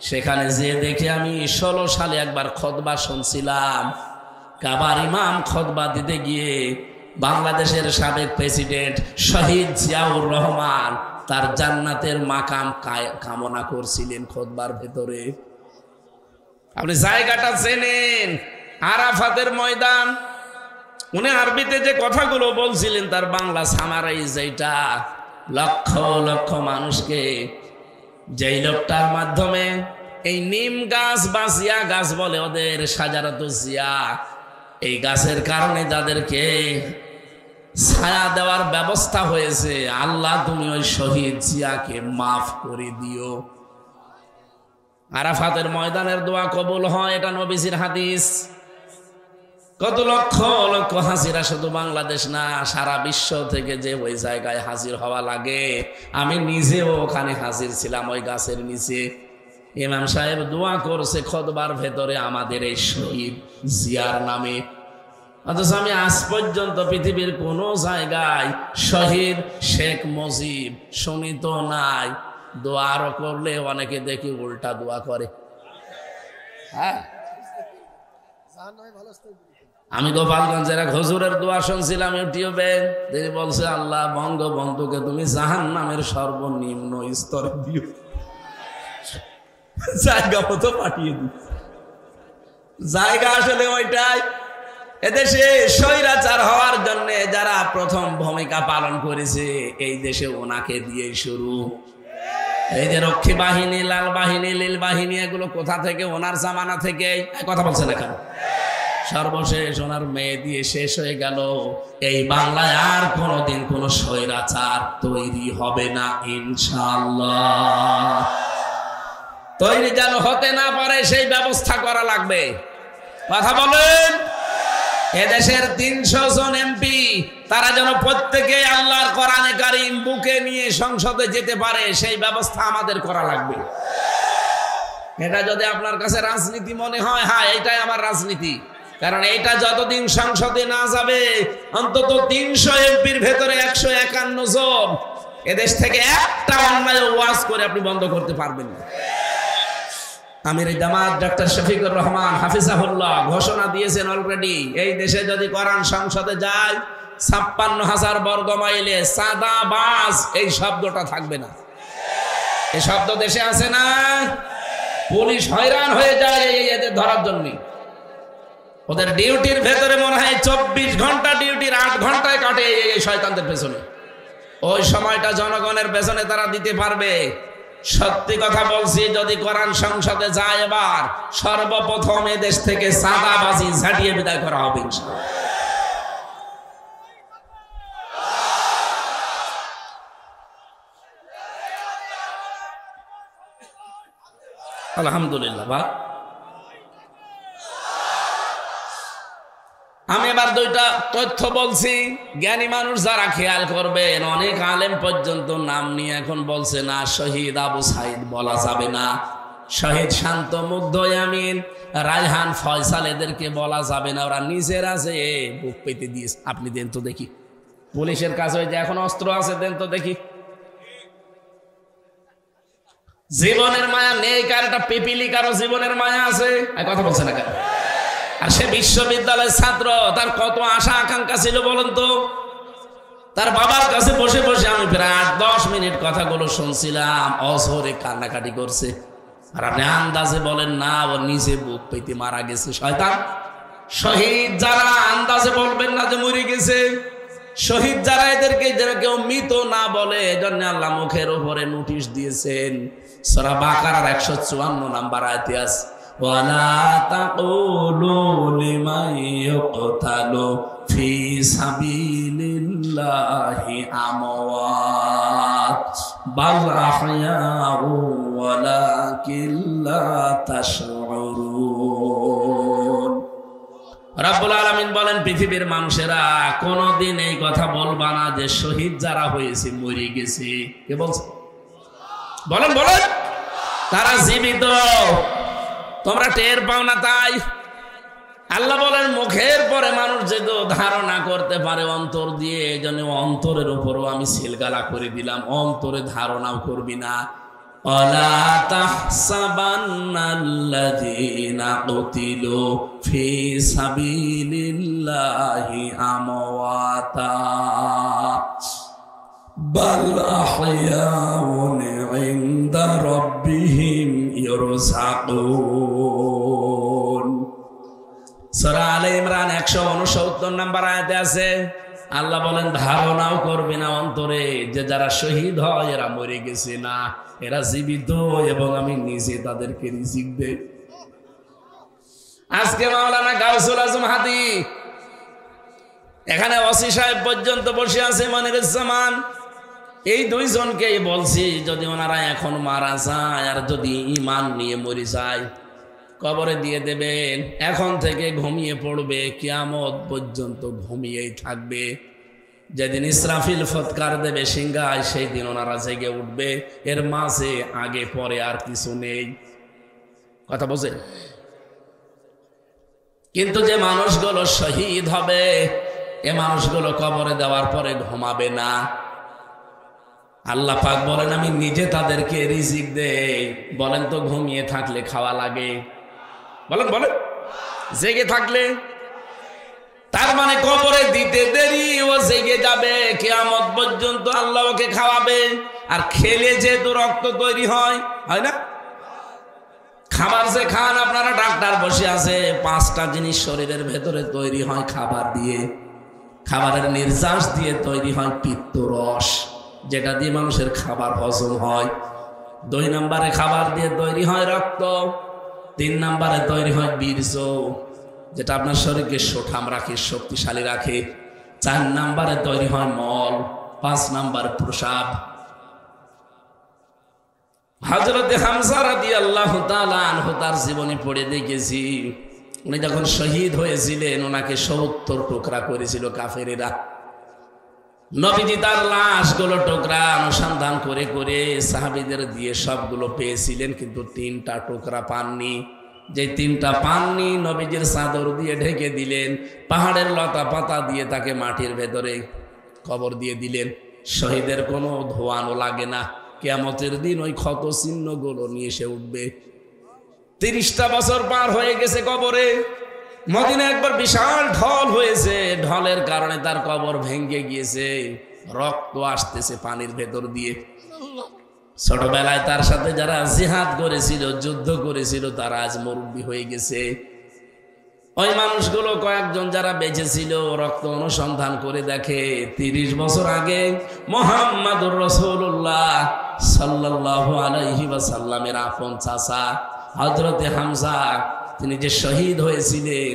সেখানে যে দেখে আমি 16 সালে একবার খুতবা শুনছিলাম। কাবার ইমাম খুতবা দিতে গিয়ে বাংলাদেশের সাবেক প্রেসিডেন্ট শহীদ জিয়াউর রহমান তার জান্নাতের মাকাম কামনা করছিলেন খুতবার ভেতরে। আপনি জায়গাটা চেনেন, আরাফাতের ময়দান। উনি আরবিতে যে কথাগুলো বলছিলেন তার বাংলা সামারাইজ এইটা। লক্ষ লক্ষ মানুষকে যেই লোকটার মাধ্যমে এই নিম গাছ বা জিয়া গাছ বলে ওদের, সাজারাত জিয়া, এই গাছের কারণে যাদেরকে ছায়া দেওয়ার ব্যবস্থা হয়েছে, আল্লাহ তুমি ওই শহীদ জিয়াকে মাফ করে দিও। আরাফাতের ময়দানের দোয়া কবুল হয়, এটা নবীজির হাদিস। কত লক্ষ লক্ষ হাজিরা শুধু বাংলাদেশ না সারা বিশ্ব থেকে যে ওই জায়গায় হাজির হওয়া লাগে। আমি নিজেও ওখানে হাজির ছিলাম ওই গাছের নিচে। ইমাম সাহেব দোয়া করছে খুতবার ভেতরে আমাদের এই শহীদ জিয়ার নামে। অথচ আমি আজ পর্যন্ত পৃথিবীর কোন জায়গায় শহীদ শেখ মুজিব শুনি তো নাই। দোয়ারও করলে অনেকে দেখি উল্টা দোয়া করে। হ্যাঁ, আমি গোপালগঞ্জের এক হুজুরের দোয়া শুনছিলাম ইউটিউবে। তিনি বলছে, আল্লাহ বঙ্গবন্ধুকে তুমি জাহান্নামের সর্বনিম্ন স্তরে দিও, জায়গা মতো পাঠিয়ে দিও। জায়গা আসলে ওইটাই। এদেশে স্বৈরাচার হওয়ার জন্য যারা প্রথম ভূমিকা পালন করেছে এই দেশে ওনাকে দিয়েই শুরু। এই যে রক্ষী বাহিনী, লাল বাহিনী, নীল বাহিনী, এগুলো কোথা থেকে? ওনার জামানা থেকে। কথা বলছেন এখন? সর্বশেষ ওনার মেয়ে দিয়ে শেষ হয়ে গেল। এই বাংলায় আর কোনোদিন কোন স্বৈরাচার তৈরি হবে না ইনশাআল্লাহ। তৈরি যেন হতে না পারে সেই ব্যবস্থা করা লাগবে। কথা বলেন। এদেশের 300 জন এমপি তারা যেন প্রত্যেকে আল্লাহর কোরআনে কারীম বুকে নিয়ে সংসদে যেতে পারে সেই ব্যবস্থা আমাদের করা লাগবে। এটা যদি আপনার কাছে রাজনীতি মনে হয়, হ্যাঁ এইটাই আমার রাজনীতি। কারণ এইটা যতদিন সংসদে না যাবে, অন্তত 300 এমপির ভেতরে 151 জন এদেশ থেকে একটা অন্যায় ওয়াজ করে আপনি বন্ধ করতে পারবেন না। আমির জামাত ডক্টর শফিকুর রহমান হাফিজাহুল্লাহ ঘোষণা দিয়েছেন অলরেডি, এই দেশে যদি কোরআন সংসদে যায় 56,000 বর্গ মাইলে সাদাবাজ এই শব্দটা থাকবে না। এই শব্দ দেশে আছে না? পুলিশ হয়রান হয়ে যায় এদের ধরার জন্য। ওদের ডিউটির ভেতরে মনে হয় 24 ঘন্টা ডিউটির 8 ঘন্টায় কাটে এই শয়তানদের পেছনে। ওই সময়টা জনগণের পেছনে তারা দিতে পারবে। সত্যি কথা বলছি, যদি কোরআন সংসদে যায় এবার, সর্বপ্রথম এদেশ থেকে চাঁদাবাজি ঝাঁটিয়ে বিদায় করা হবে ইনশাআল্লাহ। আলহামদুলিল্লাহ। ভাই আমি এবার দুইটা তথ্য বলছি, জ্ঞানী মানুষ যারা খেয়াল করবেন। অনেক আলেম পর্যন্ত নাম নিয়ে এখন বলছে না শহীদ আবু সাইদ বলা যাবে না, শহীদ শান্ত মুগ্ধ ইয়ামিন রায়হান ফয়সাল এদেরকে বলা যাবে না, ওরা নিজের আছে বুক পেতে দিয়েছে। আপনি দেন তো দেখি, পুলিশের কাছে ওই যে এখন অস্ত্র আছে, দেন তো দেখি। জীবনের মায়া নেই কার, একটা পিপিলি কারো জীবনের মায়া আছে, কথা বলছে না কেন? আর সে বিশ্ববিদ্যালয়ের ছাত্র, তার কত আশা আকাঙ্ক্ষা ছিল বলেন তো। তার বাবার কাছে বসে বসে আমি প্রায় 8-10 মিনিট কথাগুলো শুনছিলাম, অঝরে কান্নাকাটি করছে। আর আপনি আন্দাজে বলেন না ও নিজে বুক পেতে মারা গেছে। শয়তান! শহীদ যারা আন্দাজে বলবেন না যে মরে গেছে। শহীদ যারা এদেরকে যারা কেউ মৃত না বলে, এজন্য আল্লাহ মুখের উপরে নোটিশ দিয়েছেন। সূরা বাকারার 154 নম্বর আয়াতে আছে, ওয়ালা তাকুলু লিমান ইউকতালু ফি সাবিলিল্লাহি আমওয়াত বাল আহয়াউ ওয়ালাকিন লা তাশউরুন। রাব্বুল আলামিন বলেন, পৃথিবীর মানুষেরা কোনদিন এই কথা বলবা না যে শহীদ যারা হয়েছে মরে গেছে। কে বলছে? বলেন বলেন। তারা জীবিত, তোমরা টের পাও না তাই। আল্লাহ বলেন মুখের পরে মানুষ যেহেতু ধারণা করতে পারে অন্তর দিয়ে, এই জন্য অন্তরের উপরও আমি সিলগালা করে দিলাম, অন্তরে ধারণাও করবি না। ওয়ালা তাহসাবান্নাল্লাযীনা কুতিলু ফি সাবিলিল্লাহি আমওয়াতা বাল আহয়াউন ইনদা রাব্বিহিম ইরযাকুন। সূরা আলে ইমরান 169 নম্বর আয়াতে আছে, আল্লাহ বলেন ধারণাও করবে না অন্তরে যে যারা শহীদ হয় এরা মরে গেছে, না এরা জীবিত এবং আমি নিজে তাদেরকে রিজিক দেই। আজকে মাওলানা গাউসুল আজম হাদি এখানে ওসি সাহেব পর্যন্ত বসে আছে, মনিরুজ্জামান, এই দুইজনকেই বলছি যদি ওনারা এখন মারা যায় আর যদি ঈমান নিয়ে মরে যায় কবরে দিয়ে দেবেন। এখন থেকে ঘুমিয়ে পড়বে, কিয়ামত পর্যন্ত ঘুমিয়েই থাকবে। যেদিন ইসরাফিল ফৎকার দেবে সিংহায়, সেই দিন ওনারা জেগে উঠবে। এর মাঝে আগে পরে আর কিছু নেই। কথা বোঝেন? কিন্তু যে মানুষগুলো শহীদ হবে, এ মানুষগুলো কবরে দেওয়ার পরে ঘুমাবে না। আল্লাহ পাক বলেন আমি নিজে তাদেরকে রিজিক দেই। বলেন তো ঘুমিয়ে থাকলে খাওয়া লাগে? বলেন বলেন। জেগে থাকলে, তার মানে কবরে দিতে দেরি, ও জেগে যাবে, কিয়ামত পর্যন্ত আল্লাহ ওকে খাওয়াবে। আর খেলে যেহেতু রক্ত তৈরি হয়, হয় না? খাবার যে খান আপনারা, ডাক্তার বসে আছে, 5টা জিনিস শরীরের ভেতরে তৈরি হয় খাবার দিয়ে। খাবারের নির্যাস দিয়ে তৈরি হয় পিত্তরস, যেটা দিয়ে মানুষের খাবার হজম হয়। 2 নম্বরে খাবার দিয়ে তৈরি হয় রক্ত। 3 নম্বরে তৈরি হয় বীর্য, যেটা আপনার শরীরকে সুঠাম রাখে, শক্তিশালী রাখে। 4 নম্বরে তৈরি হয় মল। 5 নম্বরে প্রসাব। হযরত হামজা রাদিয়াল্লাহু তাআলা আনহু তার জীবনী পড়ে দেখেছি, উনি যখন শহীদ হয়েছিলেন ওনাকে 70 টুকরা করেছিল কাফেরেরা। নবীজি তার লাশগুলো টুকরা অনুসন্ধান করে করে সাহাবীদের দিয়ে সবগুলো পেয়েছিলেন, কিন্তু 3টা টুকরা পাননি। যে 3টা পাননি, নবীজির চাদর দিয়ে ঢেকে দিলেন, পাহাড়ের লতা পাতা দিয়ে তাকে মাটির ভেতরে কবর দিয়ে দিলেন। শহীদের কোনো ধোয়ানো লাগে না, কিয়ামতের দিন ওই ক্ষত চিহ্নগুলো নিয়ে এসে উঠবে। 30টা বছর পার হয়ে গেছে কবরে। মদিনা একবার বিশাল ঢল হয়েছে, ঢলের কারণে তার কবর ভেঙে গিয়েছে, রক্ত আসতেছে পানির ভেতর দিয়ে। ছোটবেলায় তার সাথে যারা জিহাদ করেছিল, যুদ্ধ করেছিল, তারা আজ মুরব্বী হয়ে গেছে। ওই মানুষগুলো কয়েকজন যারা বেঁচে ছিল রক্ত অনুসন্ধান করে দেখে 30 বছর আগে মুহাম্মাদুর রাসূলুল্লাহ সাল্লাল্লাহু আলাইহি ওয়াসাল্লামের আপন চাচা হযরতে হামজা তিনি যে শহীদ হয়েছিলেন,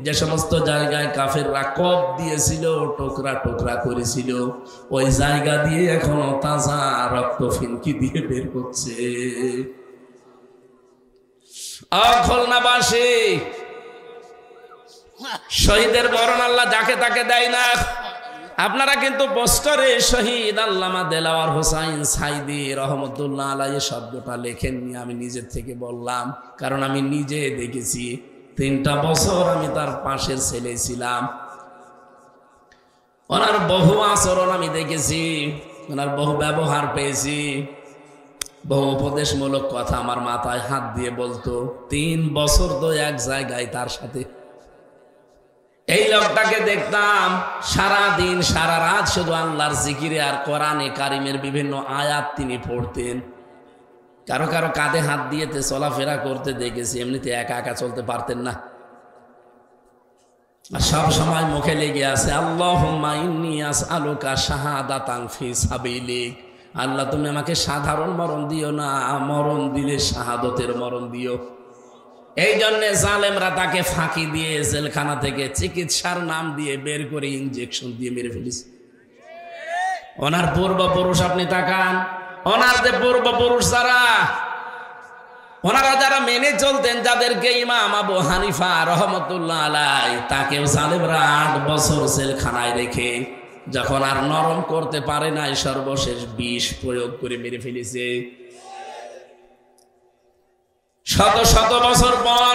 যে সমস্ত জায়গায় কাফেররা কব দিয়েছিল, টুকরা টুকরা করেছিল, ওই জায়গা দিয়ে এখনো তাজা রক্ত ফিনকি দিয়ে বের করছে। খুলনাবাসী, শহীদের মরণ আল্লাহ যাকে তাকে দেয় না। আপনারা কিন্তু পোস্টারে শহীদ আল্লামা দেলাওয়ার হোসাইন সাইদি রহমতুল্লাহ আলাইহি শব্দটা লেখেননি, আমি নিজের থেকে বললাম, কারণ আমি নিজে দেখেছি। 3টা বছর আমি তার পাশের ছেলে ছিলাম। ওনার বহু আচরণ আমি দেখেছি, ওনার বহু ব্যবহার পেয়েছি, বহু উপদেশমূলক কথা আমার মাথায় হাত দিয়ে বলতো। 3 বছর তো এক জায়গায় তার সাথে। এই লোকটাকে দেখতাম সারা দিন সারা রাত শুধু আল্লাহর জিকিরে আর কোরআনে কারিমের বিভিন্ন আয়াত তিনি পড়তেন। কারো কারো কাঁধে হাত দিয়েতে চলাফেরা করতে দেখেছি, এমনিতে একা একা চলতে পারতেন না। আর সব সময় মুখে লেগে আছে আল্লাহুম্মা ইন্নী আসআলুকা শাহাদাতান ফি সাবিলিক, আল্লাহ তুমি আমাকে সাধারণ মরণ দিও না, মরণ দিলে শাহাদতের মরণ দিও। এই জন্যে জালেমরা তাকে ফাঁকি দিয়ে জেলখানা থেকে চিকিৎসার নাম দিয়ে বের করে ইনজেকশন দিয়ে মেরে ফেলিস। ওনার পূর্বপুরুষ আপনি তাকান, ওনার যে পূর্বপুরুষ যারা, ওনারা যারা মেনে চলতেন, যাদেরকে ইমাম আবু হানিফা রহমতুল্লাহ আলাই, তাকেও জালেমরা 8 বছর জেলখানায় রেখে যখন আর নরম করতে পারে নাই, সর্বশেষ বিষ প্রয়োগ করে মেরে ফেলেছে। শত শত বছর পর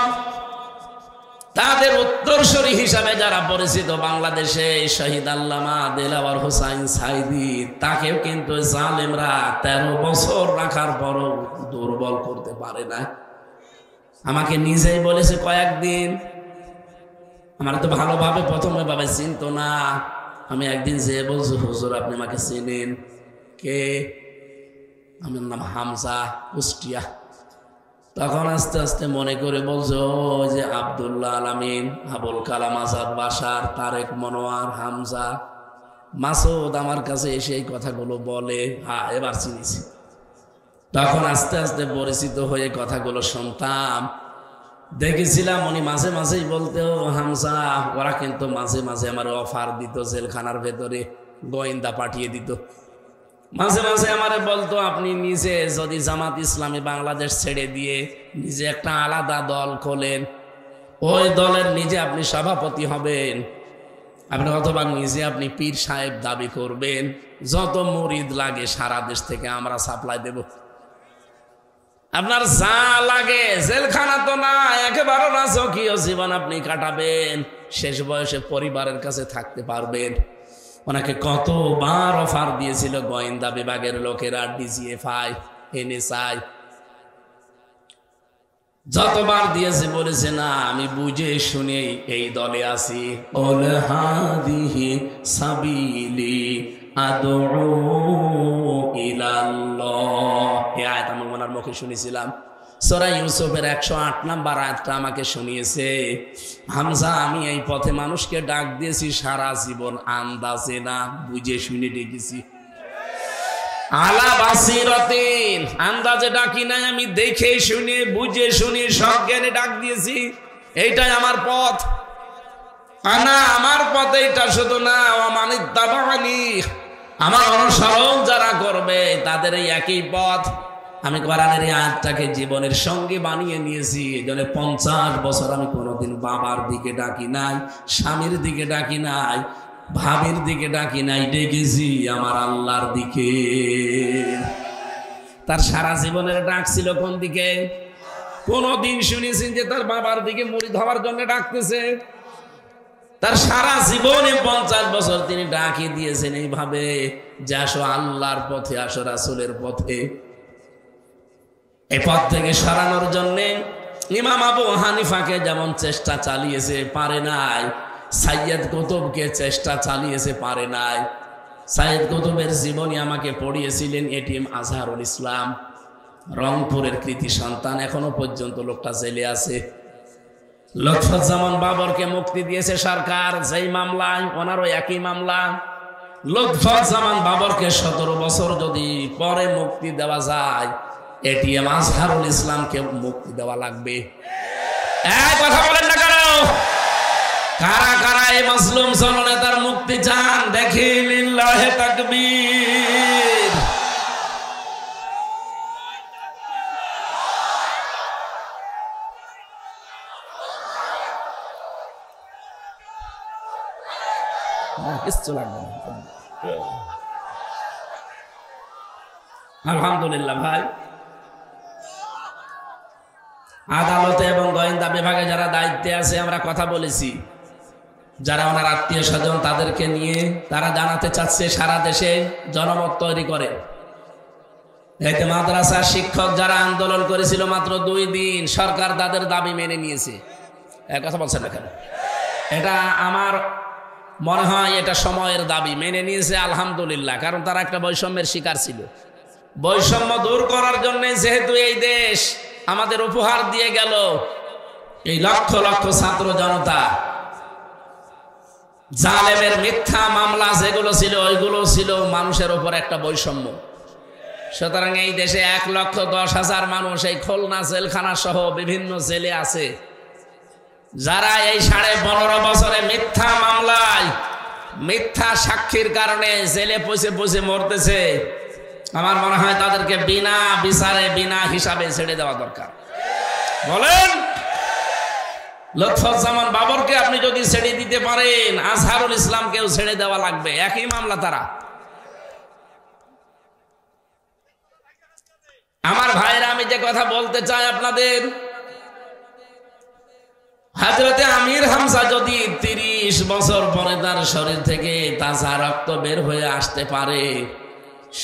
তাদের উত্তরসূরি হিসাবে যারা পরিচিত বাংলাদেশে, শহীদ আল্লামা দেলাওয়ার হোসাইন সাইদি, তাকেও কিন্তু জালেমরা 13 বছর রাখার পরও দুর্বল করতে পারে না। আমাকে নিজেই বলেছে কয়েকদিন, আমার তো ভালোভাবে প্রথমে ভাবে চিনতো না। আমি একদিন যে বলছি, হুজুর আপনি আমাকে চেনেন? কে? আমার নাম হামজা, কুষ্টিয়া। তখন আস্তে আস্তে মনে করে বলছো, ওই যে আব্দুল্লাহ আলামিন, আবুল কালাম আজাদ বাশার, তারেক মনোয়ার, হামজা, মাসুদ আমার কাছে এসে এই কথাগুলো বলে। হ্যাঁ, এবার চিনিছি। তখন আস্তে আস্তে পরিচিত হয়ে কথাগুলো শুনতাম, দেখেছিলাম উনি মাঝে মাঝেই বলতো হামজা। ওরা কিন্তু মাঝে মাঝে আমার অফার দিত, জেলখানার ভেতরে গোয়েন্দা পাঠিয়ে দিত। মাঝে মাঝে আমারে বলতো আপনি নিজে যদি জামাত ইসলামী বাংলাদেশ ছেড়ে দিয়ে নিজে একটা আলাদা দল খোলেন, ওই দলের নিজে আপনি সভাপতি হবেন, আপনি অথবা নিজে আপনি পীর সাহেব দাবি করবেন, যত মুরিদ লাগে সারা দেশ থেকে আমরা সাপ্লাই দেব, আপনার যা লাগে। জেলখানা তো না, একেবারে রাজকীয় জীবন আপনি কাটাবেন, শেষ বয়সে পরিবারের কাছে থাকতে পারবেন। ওনাকে কতবার অফার দিয়েছিল গোয়েন্দা বিভাগের লোকেরা, ডিজিএফআই, এনএসআই, যতবার দিয়েছে বলেছে না আমি বুঝে শুনে এই দলে আছি। ওল হাদিহি সাবিলি আদউ ইলাল্লাহ, এই আয়াত আমি ওনার মুখে শুনেছিলাম। সূরা ইউসুফের 108 নম্বর আয়াতটা আমাকে শুনিয়েছে। হামজা, আমি এই পথে মানুষকে ডাক দিয়েছি সারা জীবন, আন্দাজে না, বুঝে শুনে ডেকেছি। আলা বাসিরাতিন, আন্দাজে ডাকি নাই, আমি দেখে শুনে বুঝে শুনে সজ্ঞানে ডাক দিয়েছি। এইটাই আমার পথ। আনা, আমার পথ এইটা শুধু না, ওয়ামানিত্তাবানি, আমার অনুসরণ যারা করবে তাদের এই একই পথ। আমি কোরআনের এই আয়াতটাকে জীবনের সঙ্গে বানিয়ে নিয়েছি। এই জন্য 50 বছর আমি কোনোদিন বাবার দিকে ডাকি নাই, স্বামীর দিকে ডাকি নাই, ভাবির দিকে ডাকি নাই, ডেকেছি আমার আল্লাহর দিকে। তার সারা জীবনের ডাক ছিল কোন দিকে? কোনদিন শুনেছেন যে তার বাবার দিকে মুরিদ হওয়ার জন্য ডাকতেছে? তার সারা জীবনে 50 বছর তিনি ডাকি দিয়েছেন এইভাবে যে আসো আল্লাহর পথে, আসো রাসূলের পথে। এই পথ থেকে সরানোর জন্যে ইমাম আবু হানিফাকে যেমন চেষ্টা চালিয়েছে, পারে নাই। সাইয়্যিদ কুতুবকে চেষ্টা চালিয়েছে, পারে নাই। সাইয়্যিদ কুতুবের জীবনী আমাকে পড়িয়েছিলেন এটিএম আজহারুল ইসলাম, রংপুরের কৃতি সন্তান, এখনো পর্যন্ত লোকটা জেলে আছে। লুৎফুজ্জামান বাবরকে মুক্তি দিয়েছে সরকার, যেই মামলায়, ওনারও একই মামলা। লুৎফুজ্জামান বাবরকে 17 বছর যদি পরে মুক্তি দেওয়া যায়, এটিএম আজহারুল ইসলামকে মুক্তি দেওয়া লাগবে। এক কথা বলেন না কেন? কারা কারা এই মাজলুম জননেতার মুক্তি চান? দেখি লিল্লাহে তাকবীর। কিচ্ছু লাগবে না। আলহামদুলিল্লাহ ভাই, আদালতে এবং গোয়েন্দা বিভাগে যারা দায়িত্বে আছে আমরা কথা বলেছি, যারা ওনার আত্মীয় স্বজন তাদেরকে নিয়ে তারা জানাতে চাচ্ছে সারা দেশে জনমত তৈরি করে। এতে মাদ্রাসার শিক্ষক যারা আন্দোলন করেছিল মাত্র 2 দিন, সরকার তাদের দাবি মেনে নিয়েছে। এক কথা বলছেন না কেন? এটা আমার মনে হয় এটা সময়ের দাবি, মেনে নিয়েছে আলহামদুলিল্লাহ। কারণ তারা একটা বৈষম্যের শিকার ছিল। বৈষম্য দূর করার জন্য যেহেতু এই দেশ আমাদের উপহার দিয়ে গেল, এই লক্ষ লক্ষ ছাত্র জনতা, জালেমের মিথ্যা মামলা যেগুলো ছিল ওইগুলো ছিল মানুষের উপর একটা বৈষম্য। সুতরাং এই দেশে 1,10,000 মানুষ এই খুলনা জেলখানা সহ বিভিন্ন জেলে আছে, যারা এই 15.5 বছরে মিথ্যা মামলায় মিথ্যা সাক্ষীর কারণে জেলে পচে পচে মরতেছে। আমার মনে হয় তাদেরকে বিনা বিচারে বিনা হিসাবে ছেড়ে দেওয়া দরকার। বলেন, লুৎফুজ্জামান বাবরকে আপনি যদি ছেড়ে দিতে পারেন, আজহারুল ইসলামকেও ছেড়ে দেওয়া লাগবে, একই মামলা তারা। আমার ভাইরা, আমি যে কথা বলতে চাই আপনাদের, হযরতে আমির হামজা যদি 30 বছর পরে তার শরীর থেকে তাজা রক্ত বের হয়ে আসতে পারে,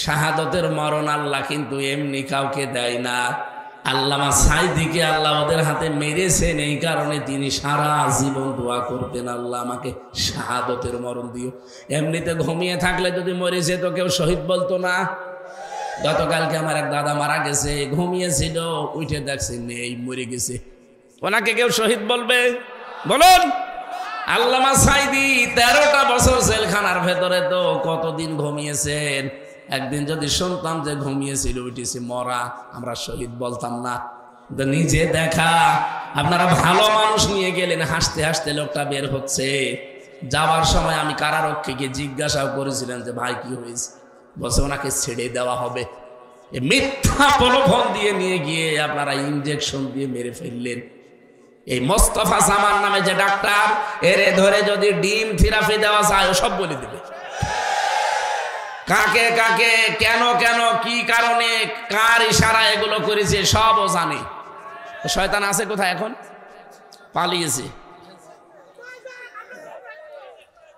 শাহাদতের মরণ আল্লাহ কিন্তু এমনি কাউকে দেয় না। আল্লামা সাইদিকে আল্লাহ ওদের হাতে মেরেছেন, এই কারণে তিনি সারা জীবন দোয়া করতেন, আল্লাহ আমাকে শাহাদতের মরণ দিও। এমনিতে ঘুমিয়ে থাকলে যদি মরে যেত কেউ শহীদ বলতো না। গতকালকে আমার এক দাদা মারা গেছে, ঘুমিয়েছিল, উঠে দেখছে নেই, মরে গেছে, ওনাকে কেউ শহীদ বলবে? বলুন। আল্লামা সাইদি 13টা বছর জেলখানার ভেতরে, তো কতদিন ঘুমিয়েছেন? একদিন যদি শুনতাম যে ঘুমিয়েছিল, উঠেছে মরা, আমরা শহীদ বলতাম না। নিজে দেখা, আপনারা ভালো মানুষ নিয়ে গেলেন, হাসতে হাসতে লোকটা বের হচ্ছে। যাওয়ার সময় আমি কারারক্ষীকে জিজ্ঞাসাও করেছিলেন যে ভাই কি হয়েছে, বলছে ওনাকে ছেড়ে দেওয়া হবে। মিথ্যা প্রলোভন দিয়ে নিয়ে গিয়ে আপনারা ইনজেকশন দিয়ে মেরে ফেললেন। এই মোস্তফা জামান নামে যে ডাক্তার, এরে ধরে যদি ডিম থেরাপি দেওয়া যায়, ও সব বলে দেবে। কাকে কাকে কেন কেন কি কারণে কার ইশারা এগুলো করেছে সবও জানে। শয়তান আছে কোথায়? এখন পালিয়েছে।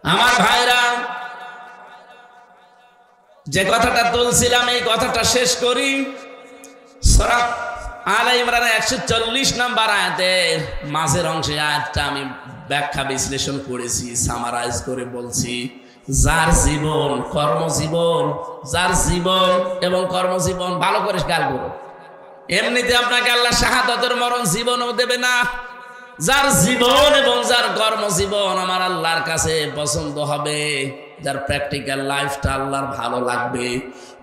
আমার ভাইরা, যে কথাটা তুলছিলাম এই কথাটা শেষ করি। সূরা আলে ইমরান 140 নম্বর আয়াতের মাঝের অংশে আয়াতটা আমি ব্যাখ্যা বিশ্লেষণ করেছি, সামারাইজ করে বলছি। যার জীবন কর্মজীবন, যার জীবন এবং কর্মজীবন ভালো করে খেয়াল করুন। এমনিতে আপনাকে আল্লাহ শাহাদাতের মরণ জীবনও দেবে না। যার জীবন এবং যার কর্মজীবন আমার আল্লাহর কাছে পছন্দ হবে, যার প্র্যাকটিক্যাল লাইফটা আল্লাহর ভালো লাগবে।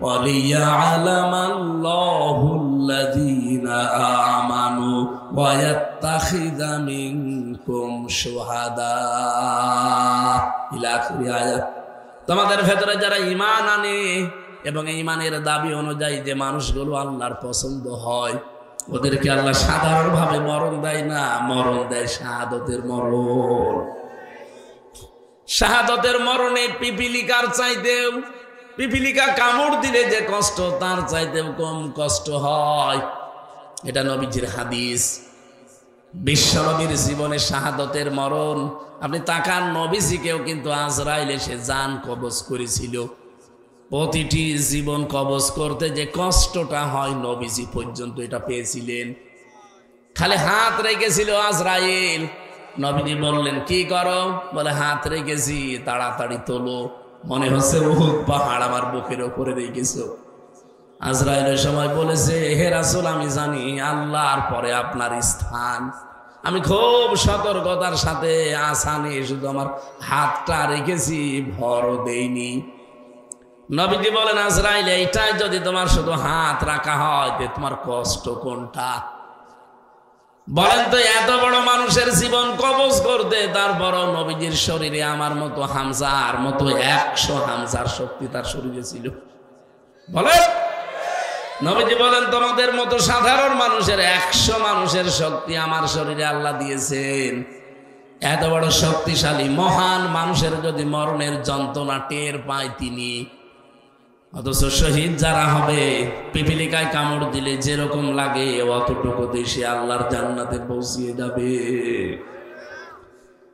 ওয়ালিয়ালামাল্লাহুল্লাযীনা আমানু ওয়া ইয়াত্তাখিযা মিনকুম শুহাদা ইলা আখির আয়াত। তোমাদের ভেতরে যারা ঈমান আনে এবং ঈমানের দাবি অনুযায়ী যে মানুষগুলো আল্লাহর পছন্দ হয়, ওদেরকে আল্লাহ সাধারণভাবে মরণ দেয় না, মরণ দেয় শাহাদতের মরণ। শাহাদতের মরণে পিপিলিকার চাইতেও, পিপিলিকা কামড় দিলে যে কষ্ট তার চাইতেও কম কষ্ট হয়। এটা নবীজির হাদিস। বিশ্বনবীর জীবনে শাহাদতের মরণ, আপনি তাকান, নবীজিকেও কিন্তু আজরাইল এসে জান কবজ করেছিল। প্রতিটি জীবন কবজ করতে যে কষ্টটা হয়, নবীজি পর্যন্ত এটা পেয়েছিলেন। খালি হাত রেখেছিল আজরাইল, নবীজি বললেন কি করো? বলে হাত রেখেছি, তাড়াতাড়ি তোলো, মনে হচ্ছে উহুদ পাহাড় আমার বুকের উপরে রেখেছো। আজরাইলের সময় বলেছে, হে রাসূল, আমি জানি আল্লাহর পরে আপনার স্থান, আমি খুব সতর্কতার সাথে আসানে শুধু আমার হাতটা রেখেছি, ভরও দেইনি। নবীজি বলেন, আজরাইল এইটাই যদি তোমার শুধু হাত রাখা হয় তে তোমার কষ্ট কোনটা? বলেন তো, এত বড় মানুষের জীবন কবজ করতে তারপরও নবীজির শরীরে আমার মতো হামজার মতো 100 হামজার শক্তি তার শরীরে ছিল। বলেন, নবীজি বলেন তোমাদের মতো সাধারণ মানুষের 100 মানুষের শক্তি আমার শরীরে আল্লাহ দিয়েছেন। এত বড় শক্তিশালী মহান মানুষের যদি মরণের যন্ত্রণা টের পায় তিনি, অথচ শহীদ যারা হবে পিপিলিকায় কামড় দিলে যেরকম লাগে অতটুকুতে সে আল্লাহর জান্নাতে পৌঁছিয়ে যাবে।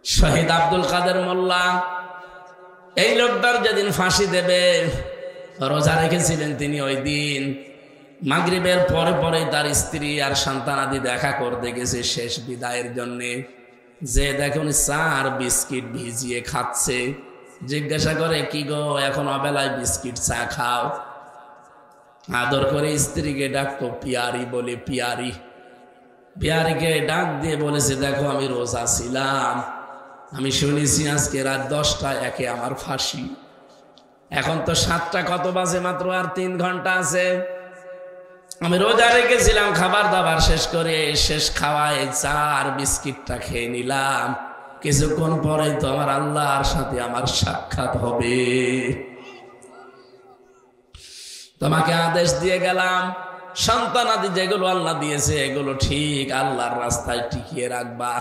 শহীদ আব্দুল কাদের মোল্লা, এই লোকটার যেদিন ফাঁসি দেবে রোজা রেখেছিলেন তিনি, ওই দিন মাগরিবের পরে পরে তার স্ত্রী আর সন্তানাদি দেখা করতে গেছে শেষ বিদায়ের জন্যে। যে দেখুন 4 বিস্কিট ভিজিয়ে খাচ্ছে। জিজ্ঞাসা করে, কি গো এখন অবেলায় বিস্কিট চা খাও? আদর করে স্ত্রীকে ডাকতো পিয়ারি বলে, পিয়ারি। পিয়ারিকে ডাক দিয়ে বলেছে, দেখো আমি রোজা ছিলাম, আমি শুনেছি আজকে রাত 10টা 1 আমার ফাঁসি। এখন তো 7টা কত বাজে, মাত্র আর 3 ঘন্টা আছে। আমি রোজা রেখেছিলাম, খাবার দাবার শেষ করে শেষ খাওয়ায় 4 বিস্কিটটা খেয়ে নিলাম। কিছুক্ষণ পরে তো আমার আল্লাহর সাথে আমার সাক্ষাৎ হবে। তোমাকে আদেশ দিয়ে গেলাম, সন্তানাদি যেগুলো আল্লাহ দিয়েছে এগুলো ঠিক আল্লাহর রাস্তায় টিকিয়ে রাখবা।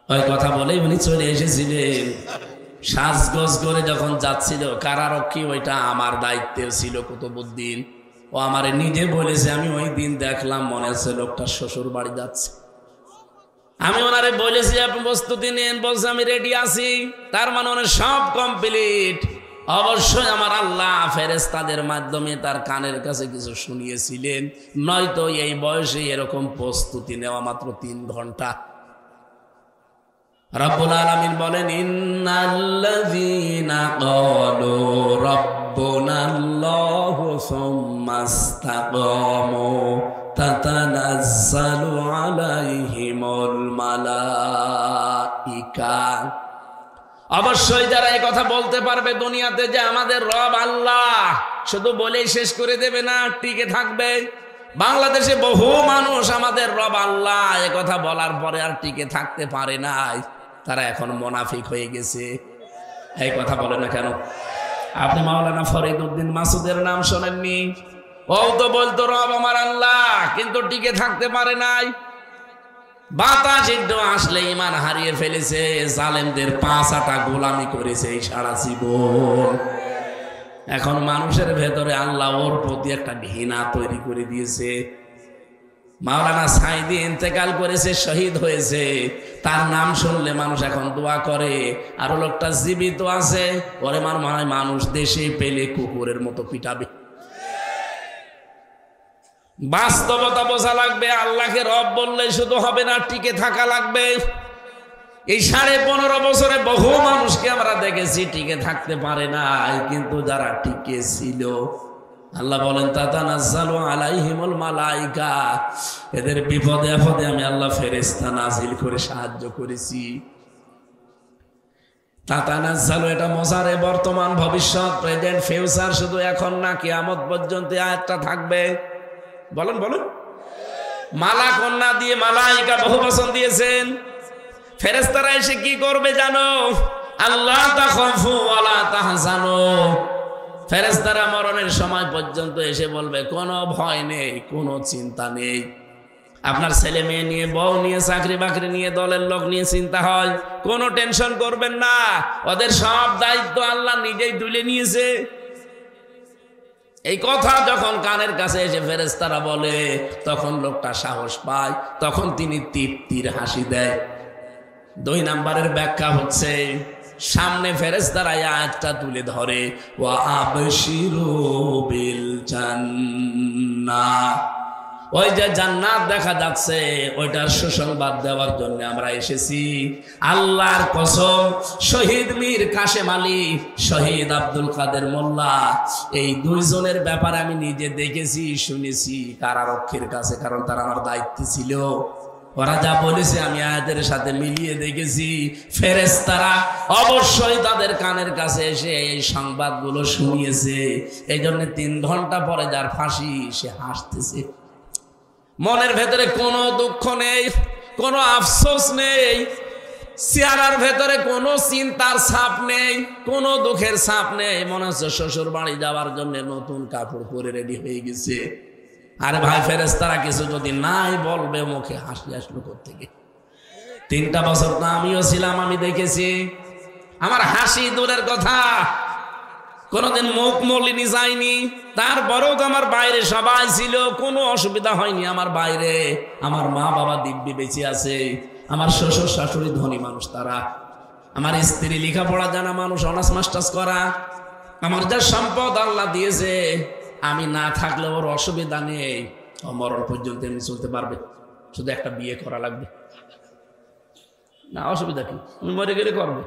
ওই কথা বলেই উনি চলে এসেছিলেন। সাজগোজ করে যখন যাচ্ছিল কারারক্ষী, ওইটা আমার দায়িত্বে ছিল কুতুবউদ্দিন। ও আমারে নিজে বলেছে, আমি ওই দিন দেখলাম মনে হচ্ছে লোকটা শ্বশুর বাড়ি যাচ্ছে। আমি ওনারে বলেছি আপনি প্রস্তুতি নেন, বলছে আমি রেডি আছি। তার মানে ওনার সব কমপ্লিট। অবশ্যই আমার আল্লাহ ফেরেশতাদের মাধ্যমে তার কানের কাছে কিছু শুনিয়েছিলেন, নয়তো এই বয়সে এরকম প্রস্তুতি নেওয়া মাত্র 3 ঘন্টা। রব্বুল আলামিন বলেন, ইন্নাল্লাযীনা ক্বালু রাব্বুনাল্লাহু সুম্মা ইসতাকামু তাতানাজ্জালু আলাইহিমুল মালাইকা। অবশ্যই যারা এই কথা বলতে পারবে দুনিয়াতে যে আমাদের রব আল্লাহ, শুধু বলেই শেষ করে দেবে না, টিকে থাকবে। বাংলাদেশে বহু মানুষ আমাদের রব আল্লাহ এ কথা বলার পরে আর টিকে থাকতে পারে নাই, তারা এখন মুনাফিক হয়ে গেছে। এই কথা বলে না কেন? আপনি মাওলানা ফরিদ উদ্দিন মাসুদের নাম শোনেননি? ও তো বলতো রব আমার আল্লাহ, কিন্তু টিকে থাকতে পারে নাই। বাতাস একটু আসলে ইমান হারিয়ে ফেলেছে, জালেমদের 5 আটা গোলামি করেছে এই সারা জীবন। এখন মানুষের ভেতরে আল্লাহ ওর প্রতি একটা ঘৃণা তৈরি করে দিয়েছে। মাওলানা সাইদি ইন্তেকাল করেছে, শহীদ হয়েছে, তার নাম শুনলে মানুষ এখন দোয়া করে। আর লোকটা জীবিত আছে, ওরে মানুষ দেশে পেলে কুকুরের মতো পিটাবে। বাস্তবতা বোঝা লাগবে। আল্লাহকে রব বললে শুধু হবে না, টিকে থাকা লাগবে। এই 15.5 বছরে বহু মানুষকে আমরা দেখেছি টিকে থাকতে পারে নাই, কিন্তু যারা টিকে ছিল আল্লাহ বলেন তাতানাজ্জালু আলাইহিমুল মালাইকা, এদের বিপদে আপদে আমি আল্লাহ ফেরেশতা নাজিল করে সাহায্য করেছি। তাতানাজ্জালু এটা মজারে বর্তমান ভবিষ্যৎ, প্রেজেন্ট ফিউচার, শুধু এখন না, কিয়ামত পর্যন্ত আয়াতটা থাকবে। বলেন বলেন। মালা কন্যা দিয়ে মালাইকা বহু বচন দিয়েছেন। ফেরেশতারা এসে কি করবে জানো? আল্লাহ তাখাফু ওয়ালা তাহজানু। ফেরেশতারা মরণের সময় পর্যন্ত এসে বলবে কোনো ভয় নেই, কোনো চিন্তা নেই। আপনার ছেলে মেয়ে নিয়ে, বউ নিয়ে, চাকরি বাকরি নিয়ে, দলের লোক নিয়ে চিন্তা হয়, কোনো টেনশন করবেন না, ওদের সব দায়িত্ব আল্লাহ নিজেই তুলে নিয়েছে। এই কথা যখন কানের কাছে এসে ফেরেশতারা বলে, তখন লোকটা সাহস পায়, তখন তিনি তৃপ্তির হাসি দেয়। 2 নম্বরের ব্যাখ্যা হচ্ছে, সামনে ফেরেশতারা আয়াতটা তুলে ধরে, ওয়া আবশিরু বিল জান্নাহ, ওই যে জান্নাত দেখা যাচ্ছে ওইটার সুসংবাদ দেওয়ার জন্য আমরা এসেছি। আল্লাহর কসম, শহীদ মীর কাশেম আলী, শহীদ আব্দুল কাদের মোল্লা, এই 2 জনের ব্যাপারে আমি নিজে দেখেছি, শুনেছি কারারক্ষীর কাছে, কারণ তারা আমার দায়িত্ব ছিল। ওরা যা বলেছে আমি আয়াতের সাথে মিলিয়ে দেখেছি, ফেরেশতারা অবশ্যই তাদের কানের কাছে এসে এই সংবাদগুলো শুনিয়েছে। এই জন্য 3 ঘন্টা পরে যার ফাঁসি সে হাসতেছে, মনের ভেতরে কোনো দুঃখ নেই, কোনো আফসোস নেই, চেহারার ভেতরে কোনো চিন্তার ছাপ নেই, কোনো দুঃখের ছাপ নেই। মনে হচ্ছে শ্বশুর বাড়ি যাওয়ার জন্য নতুন কাপড় পরে রেডি হয়ে গেছে। আরে ভাই, ফেরেশতারা কিছু যদি নাই বলবে, মুখে হাসি আসলো কোত্থেকে? 3টা বছর তো আমিও ছিলাম, আমি দেখেছি। আমার হাসি দূরের কথা, কোনোদিন মুখ মলিনি যায়নি। তারপরেও তো আমার বাইরে সবাই ছিল, কোনো অসুবিধা হয়নি। আমার বাইরে আমার মা বাবা দিব্যি বেঁচে আছে, আমার শ্বশুর শাশুড়ি ধনী মানুষ তারা, আমার স্ত্রী লেখাপড়া জানা মানুষ, অনার্স মাস্টার্স করা। আমার যা সম্পদ আল্লাহ দিয়েছে, আমি না থাকলে ওর অসুবিধা নেই, মরণ পর্যন্ত এমনি চলতে পারবে। শুধু একটা বিয়ে করা লাগবে, না অসুবিধা কি, আমি মরে গেলে করবে।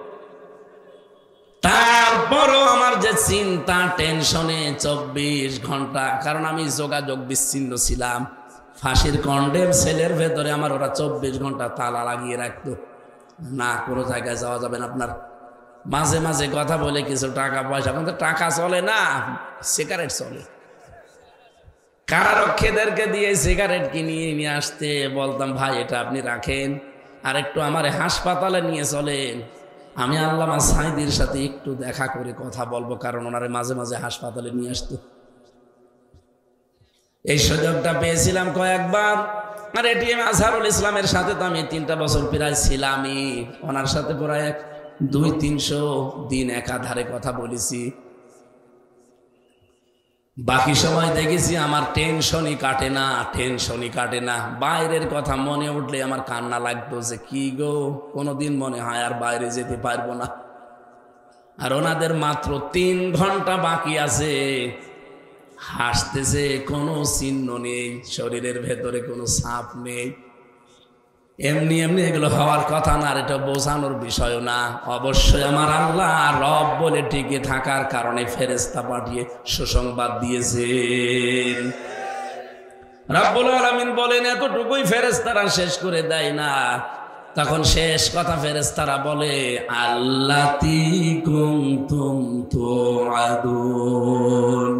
তারপরও আমার যে চিন্তা, টেনশনে 24 ঘন্টা, কারণ আমি যোগাযোগ বিচ্ছিন্ন ছিলাম। ফাঁসির কন্ডেম সেলের ভেতরে আমার ওরা 24 ঘন্টা তালা লাগিয়ে রাখতো, না কোনো জায়গায় যাওয়া যাবে না আপনার। মাঝে মাঝে কথা বলে কিছু টাকা পয়সা, কিন্তু টাকা চলে না, সিগারেট চলে। কারারক্ষীদেরকে দিয়ে সিগারেট কিনিয়ে নিয়ে আসতে বলতাম, ভাই এটা আপনি রাখেন, আর একটু আমার হাসপাতালে নিয়ে চলেন, আমি আল্লামা সাঈদীর সাথে একটু দেখা করে কথা বলবো, কারণ ওনারে মাঝে মাঝে হাসপাতালে নিয়ে আসতো। এই সুযোগটা পেয়েছিলাম কয়েকবার। আর এটিএম আজহারুল ইসলামের সাথে তো আমি 3টা বছর প্রায় ছিলামই, ওনার সাথে প্রায় 200-300 দিন একাধারে কথা বলেছি। বাকি সময় দেখেছি আমার টেনশনই কাটে না, টেনশনই কাটে না। বাইরের কথা মনে উঠলে আমার কান্না লাগতো, যে কি গো, কোনোদিন মনে হয় আর বাইরে যেতে পারবো না। আর ওনাদের মাত্র 3 ঘন্টা বাকি আছে, হাসতেছে, কোনো চিহ্ন নেই, শরীরের ভেতরে কোনো ছাপ নেই। এমনি এমনি এগুলো হওয়ার কথা না, আর এটা বোঝানোর বিষয় না। অবশ্যই আমার আল্লাহ রব বলে টিকে থাকার কারণে ফেরেশতা পাঠিয়ে সুসংবাদ দিয়েছেন। রব্বুল আলামিন বলেন, এতটুকুই ফেরেশতারা শেষ করে দেয় না, তখন শেষ কথা ফেরেশতারা বলে, আল্লাতী কুনতুম তুআদুন,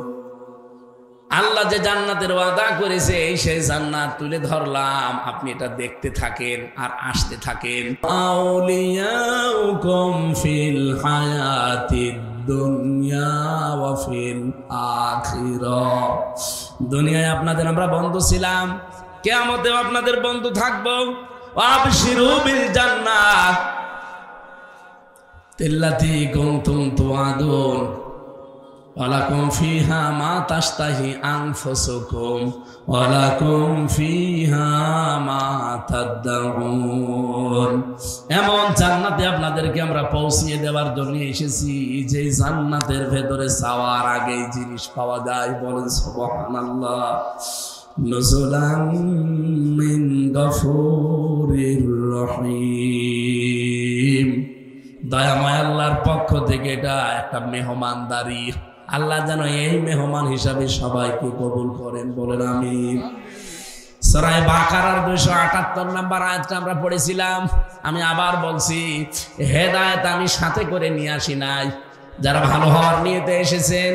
আল্লাহ যে জান্নাতের ওয়াদা করেছে, এই সেই জান্নাত তুলে ধরলাম, আপনি এটা দেখতে থাকেন আর আসতে থাকেন। আউলিয়াউকুম ফিল হায়াতিদ দুনিয়া ওয়া ফিল আখিরাহ, দুনিয়ায় আপনাদের আমরা বন্ধু ছিলাম, কিয়ামতেও আপনাদের বন্ধু থাকবো। আবশিরু বিল জান্নাহ আল্লাতী কুনতুম তুআদুন ওয়ালাকুম ফিহা মা তাশতাহি আনফুসুকুম ওয়ালাকুম ফিহা মা তাদউন। এমন জান্নাতে আপনাদেরকে আমরা পৌঁছিয়ে দেওয়ার জন্য এসেছি, যে জান্নাতের ভেতরে যাওয়ার আগেই জিনিস পাওয়া যায়। বলেন সুবহানাল্লাহ। নুজুলাম মিন গফুরির রহিম, দয়াময় আল্লাহর পক্ষ থেকে এটা একটা মেহমানদারি। আল্লাহ যেন এই মেহমান হিসাবে সবাইকে কবুল করেন, বলেন আমিন। সূরা বাকারার 278 নম্বর আয়াতটা আমরা পড়েছিলাম। আমি আবার বলছি, হেদায়েত আমি সাথে করে নিয়ে আসি নাই। যারা ভালো হওয়ার নিয়তে এসেছেন,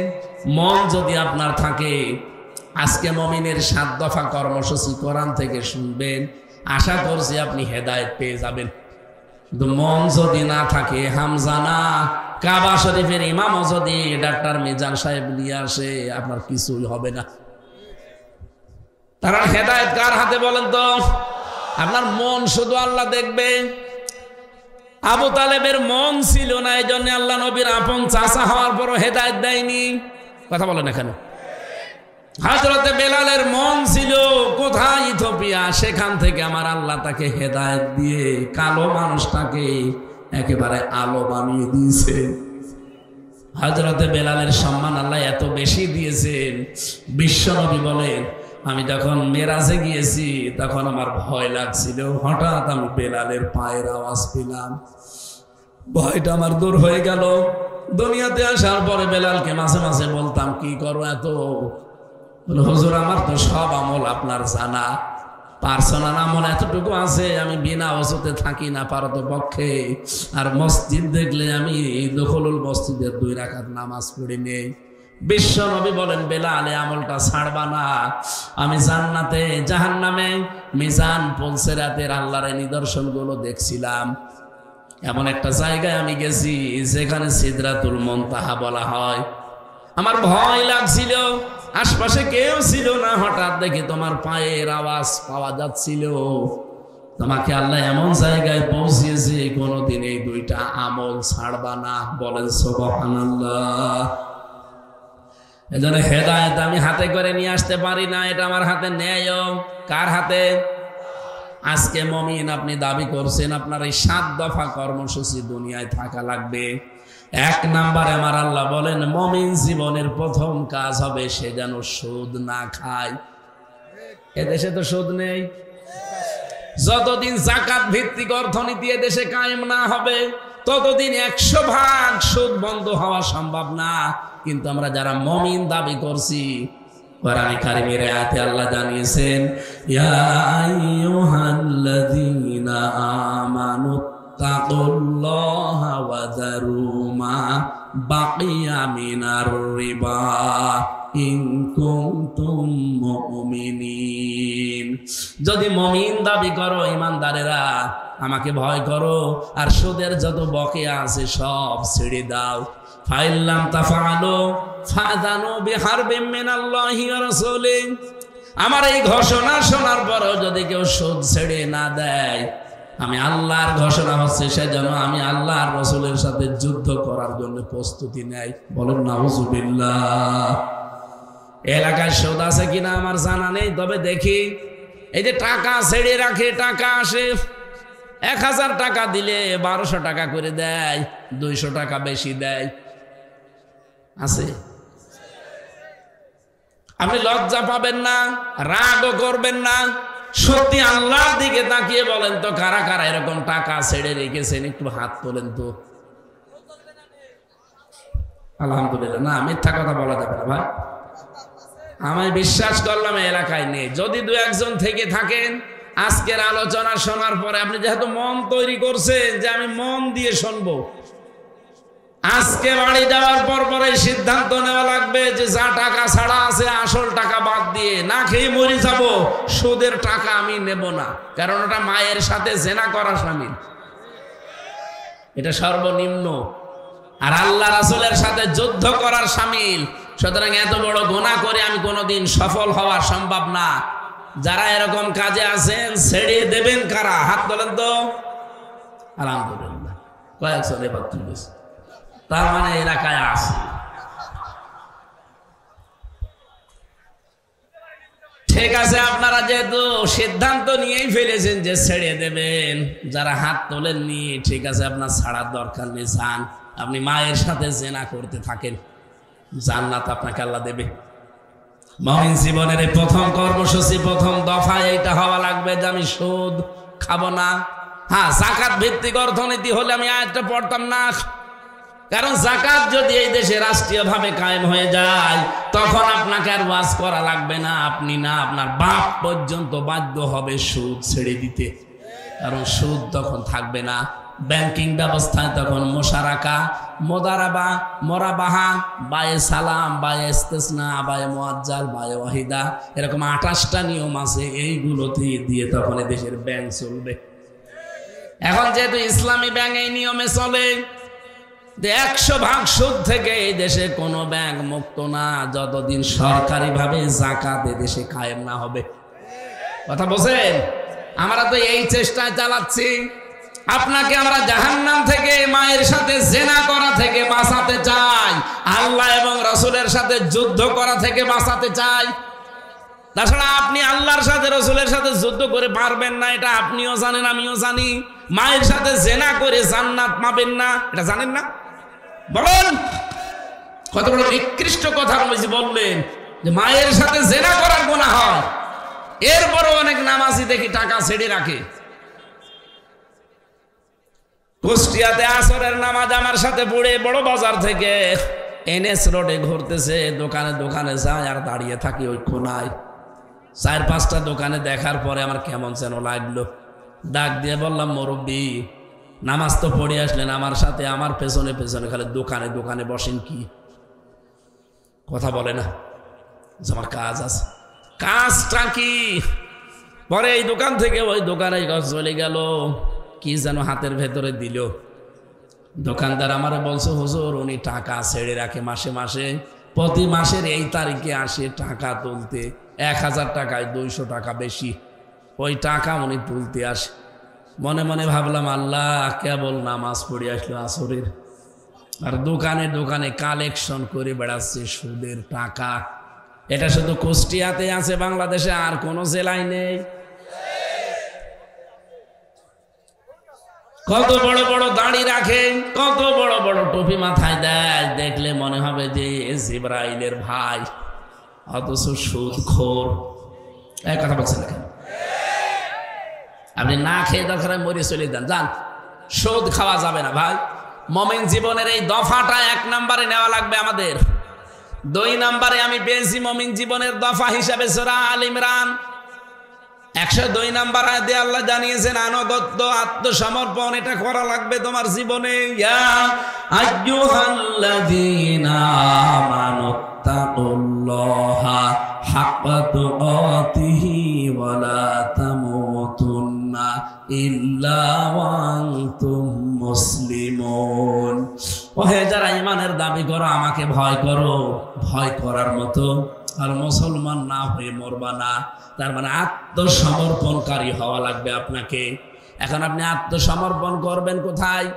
মন যদি আপনার থাকে, আজকে মুমিনের 7 দফা কর্মসূচি কোরআন থেকে শুনবেন, আশা করছি আপনি হেদায়েত পেয়ে যাবেন। মন যদি না থাকে, হামজানা কাবা শরীফের ইমামও যদি ডাক্তার মিজান সাহেব নিয়ে আসে, আপনার কিছুই হবে না। তারা হেদায়েত কার হাতে বলেন তো? আপনার মন শুধু আল্লাহ দেখবে। আবু তালেবের মন ছিল না, এই জন্য আল্লাহ নবীর আপন চাচা হওয়ার পরও হেদায়েত দেয়নি। কথা বলেন এখানে। হযরতে বেলালের মন ছিল কোথায়? ইথিওপিয়া। সেখান থেকে আমার আল্লাহ তাকে হেদায়েত দিয়ে কালো মানুষটাকে একেবারে আলো বানিয়ে দিয়েছে। হযরতে বেলালের সম্মান আল্লাহ এত বেশি দিয়েছেন, বিশ্বনবী বলেন, আমি যখন মেরাজে গিয়েছি তখন আমার ভয় লাগছিল। হঠাৎ আমি বেলালের পায়ের আওয়াজ পেলাম, ভয়টা আমার দূর হয়ে গেল। দুনিয়াতে আসার পরে বেলালকে মাঝে মাঝে বলতাম, কি করো এত? হুজুর, আমার তো সব আমল আপনার জানা, পার্সোনাল আমল এতটুকু আছে, আমি বিনা ওযুতে থাকি না পারতপক্ষে। আর মসজিদ দেখলে আমি দখলুল মসজিদের 2 রাকাত নামাজ পড়ি নেই। বিশ্ব নবী বলেন, বেলাল এই আমলটা ছাড়বা না। আমি জান্নাতে জাহান্নামে মিজান পুলসিরাতের আল্লাহর নিদর্শনগুলো দেখছিলাম। এমন একটা জায়গায় আমি গেছি যেখানে সিদরাতুল মুনতাহা বলা হয়। আমার ভয় লাগছিল, আশপাশে কেউ ছিল না। হঠাৎ দেখি তোমার পায়ের আওয়াজ পাওয়া যাচ্ছিল। তোমাকে আল্লাহ এমন জায়গায় পৌঁছিয়েছে, কোনোদিন এই 2টা আমল ছাড়বা না। বলেন সুবহানাল্লাহ। এজন্য হেদায়েত আমি হাতে করে নিয়ে আসতে পারি না, এটা আমার হাতে নেয়। কার হাতে? আজকে মুমিন আপনি দাবি করছেন, আপনার এই 7 দফা কর্মসূচি দুনিয়ায় থাকা লাগবে। 1 নম্বরে আমার আল্লাহ বলেন, মুমিন জীবনের প্রথম কাজ হবে সে যেন সুদ না খায়। এদেশে তো সুদ নেই। যতদিন যাকাত ভিত্তিক অর্থনীতি এদেশে কায়েম না হবে, ততদিন 100% সুদ বন্ধ হওয়া সম্ভব না। কিন্তু আমরা যারা মুমিন দাবি করছি, কোরআনে কারীমের আয়াতে আল্লাহ জানিয়েছেন, ইয়া আইয়ুহাল্লাযীনা আমানু তাকুল্লাহা ওয়া যারু মা বাকিয়া মিনার রিবা ইন কুনতুম মুমিনিন। যদি মুমিন দাবি করো, ঈমানদারেরা আমাকে ভয় করো, আর সুদের যত বকেয়া আছে সব ছেড়ে দাও। ফাইল্লাম তাফআলু ফাযানু বিহারবিম মিনাল্লাহি ওয়া রাসূলিহি। আমার এই ঘোষণা শোনার পরেও যদি কেউ সুদ ছেড়ে না দেয়, আমি আল্লাহর ঘোষণা হচ্ছে সে যেন আমি আল্লাহর রাসূলের সাথে যুদ্ধ করার জন্য প্রস্তুতি নেয়। বলুন নাউযুবিল্লাহ। এলাকায় সুদ আছে কিনা আমার জানা নেই, তবে দেখি এই যে টাকা ছেড়ে রাখে, টাকা আসে, 1000 টাকা দিলে 1200 টাকা করে দেয়, 200 টাকা বেশি দেয়। আছে? আপনি লজ্জা পাবেন না, রাগও করবেন না। সত্যি আল্লাহর দিকে তাকিয়ে বলেন তো, কারা কারা এরকম টাকা ছেড়ে রেখেছেন? একটু হাত তোলেন তো। আলহামদুলিল্লাহ। না, মিথ্যা কথা বলা যাবে না ভাই। আমি বিশ্বাস করলাম এলাকায় নেই। যদি 2-1 জন থেকে থাকেন, আজকের আলোচনা শোনার পরে আপনি যেহেতু মন তৈরি করছেন যে আমি মন দিয়ে শুনবো, আজকে বাড়ি যাওয়ার পর পরে সিদ্ধান্ত নেওয়া লাগবে যে যা টাকা ছাড়া আছে আসল টাকা বাদ দিয়ে না খেয়ে মরে যাব, সুদের টাকা আমি নেব না। কারণ ওটা মায়ের সাথে জেনা করা শামিল, এটা সর্বনিম্ন। আর আল্লাহ রাসূলের সাথে যুদ্ধ করার শামিল। সুতরাং এত বড় গুনাহ করে আমি কোনোদিন সফল হওয়া সম্ভব না। যারা এরকম কাজে আছেন ছেড়ে দেবেন কারা? হাত তোলেন তো। আলহামদুলিল্লাহ, কয়েকজন এবার তুলেছে। তার মানে এলাকায় আছে। ঠিক আছে, আপনারা যেহেতু সিদ্ধান্ত নিয়েই ফেলেছেন যে ছেড়ে দেবেন, যারা হাত তোলেননি ঠিক আছে, আপনার ছাড়ার দরকার নেই। যান, আপনি মায়ের সাথে জেনা করতে থাকেন, জান্নাত আপনাকে আল্লাহ দেবে। মুমিন জীবনের প্রথম কর্মসূচি, প্রথম দফা এইটা হওয়া লাগবে যে আমি সুদ খাবো না। হ্যাঁ, যাকাত ভিত্তিক অর্থনীতি হলে আমি আয়াতটা পড়তাম না। কারণ যাকাত যদি এই দেশে রাষ্ট্রীয়ভাবে কায়েম হয়ে যায়, তখন আপনাকে আর ওয়াজ করা লাগবে না। আপনি না, আপনার বাপ পর্যন্ত বাধ্য হবে সুদ ছেড়ে দিতে। কারণ সুদ তখন থাকবে না। ব্যাংকিং ব্যবস্থায় তখন মুশারাকা, মুদারাবা, মুরাবাহা, বায়ে সালাম, বায়ে ইস্তিসনা, বায়ে মুআজ্জাল, বায়ে ওয়াহিদা, এরকম 28টা নিয়ম আছে। এইগুলোতে দিয়ে তখন দেশের ব্যাংক চলবে। এখন যেহেতু ইসলামী ব্যাংক এই নিয়মে চলে, 100% সুদ থেকে এই দেশে কোনো ব্যাংক মুক্ত না, যতদিন সরকারিভাবে যাকাত এ দেশে কায়েম না হবে। কথা বলছেন? আমরা তো এই চেষ্টায় চালাচ্ছি। আপনাকে আমরা জাহান্নাম থেকে, মায়ের সাথে জেনা করা থেকে বাঁচাতে চাই, আল্লাহ এবং রাসূলের সাথে যুদ্ধ করা থেকে বাঁচাতে চাই। তাছাড়া আপনি আল্লাহর সাথে রাসূলের সাথে যুদ্ধ করে পারবেন না, এটা আপনিও জানেন, আমিও জানি। মায়ের সাথে জেনা করে জান্নাত পাবেন না, এটা জানেন না? বলেন, কত বড় নিকৃষ্ট কথা নবীজি বললেন যে মায়ের সাথে জেনা করার গুনাহ হয়। এরপরও অনেক নামাজি দেখি টাকা ছেড়ে রাখে। কুষ্টিয়াতে আসরের নামাজ আমার সাথে পড়ে বড় বাজার থেকে এনএস রোডে ঘুরতেছে, দোকানে দোকানে যায় আর দাঁড়িয়ে থাকি ওই কোনায়। 4-5টা দোকানে দেখার পরে আমার কেমন যেন লাগলো। ডাক দিয়ে বললাম, মুরব্বি, নামাজ তো পড়ে আসলেন, আমার সাথে আমার পেছনে পেছনে খালি দোকানে দোকানে বসেন কি? কথা বলে না, আমার কাজ আছে। কাজটা কি? পরে এই দোকান থেকে ওই দোকানে চলে গেল, কি যেন হাতের ভেতরে দিল। দোকানদার আমারে বলছে, হুজুর উনি টাকা ছেড়ে রাখে মাসে মাসে, প্রতি মাসের এই তারিখে আসে টাকা তুলতে, 1000 টাকায় 200 টাকা বেশি, ওই টাকা উনি তুলতে আসে। মনে মনে ভাবলাম, আল্লাহ, কেবল নামাজ পড়ে আসলো আসরের, আর দোকানে দোকানে কালেকশন করে বেড়াচ্ছে সুদের টাকা। এটা শুধু কুষ্টিয়াতে আছে, বাংলাদেশে আর কোন জেলায় নেই। কত বড় বড় দাড়ি রাখে, কত বড় বড় টুপি মাথায় দেয়, দেখলে মনে হবে যে জিবরাইলের ভাই, অথচ সুদখোর। এক কথা বলছেন না কেন? আপনি না খেয়ে দরকার মরে চলে যান, যান, সুদ খাওয়া যাবে না ভাই। মুমিন জীবনের এই দফাটা 1 নম্বরে নেওয়া লাগবে আমাদের। 2 নম্বরে আমি পেয়েছি মুমিন জীবনের দফা হিসাবে সূরা আল ইমরান 102 নম্বর আয়াতে আল্লাহ জানিয়েছেন, আনুগত্য, আত্মসমর্পণ, এটা করা লাগবে তোমার জীবনে। ইয়া আইয়ুহাল্লাযীনা আমানুত্তাকুল্লাহা হাক্কা তুকাতিহি ওয়া লা তামুতুন্না ইল্লা ওয়া আনতুম মুসলিমুন। ওহে যারা ঈমানের দাবি করো, আমাকে ভয় করো, ভয় করার মতো আর মুসলমান না হয়ে মরবা না। তার মানে আত্মসমর্পণকারী হওয়া লাগবে আপনাকে। এখন আপনি আত্মসমর্পণ করবেন কোথায়?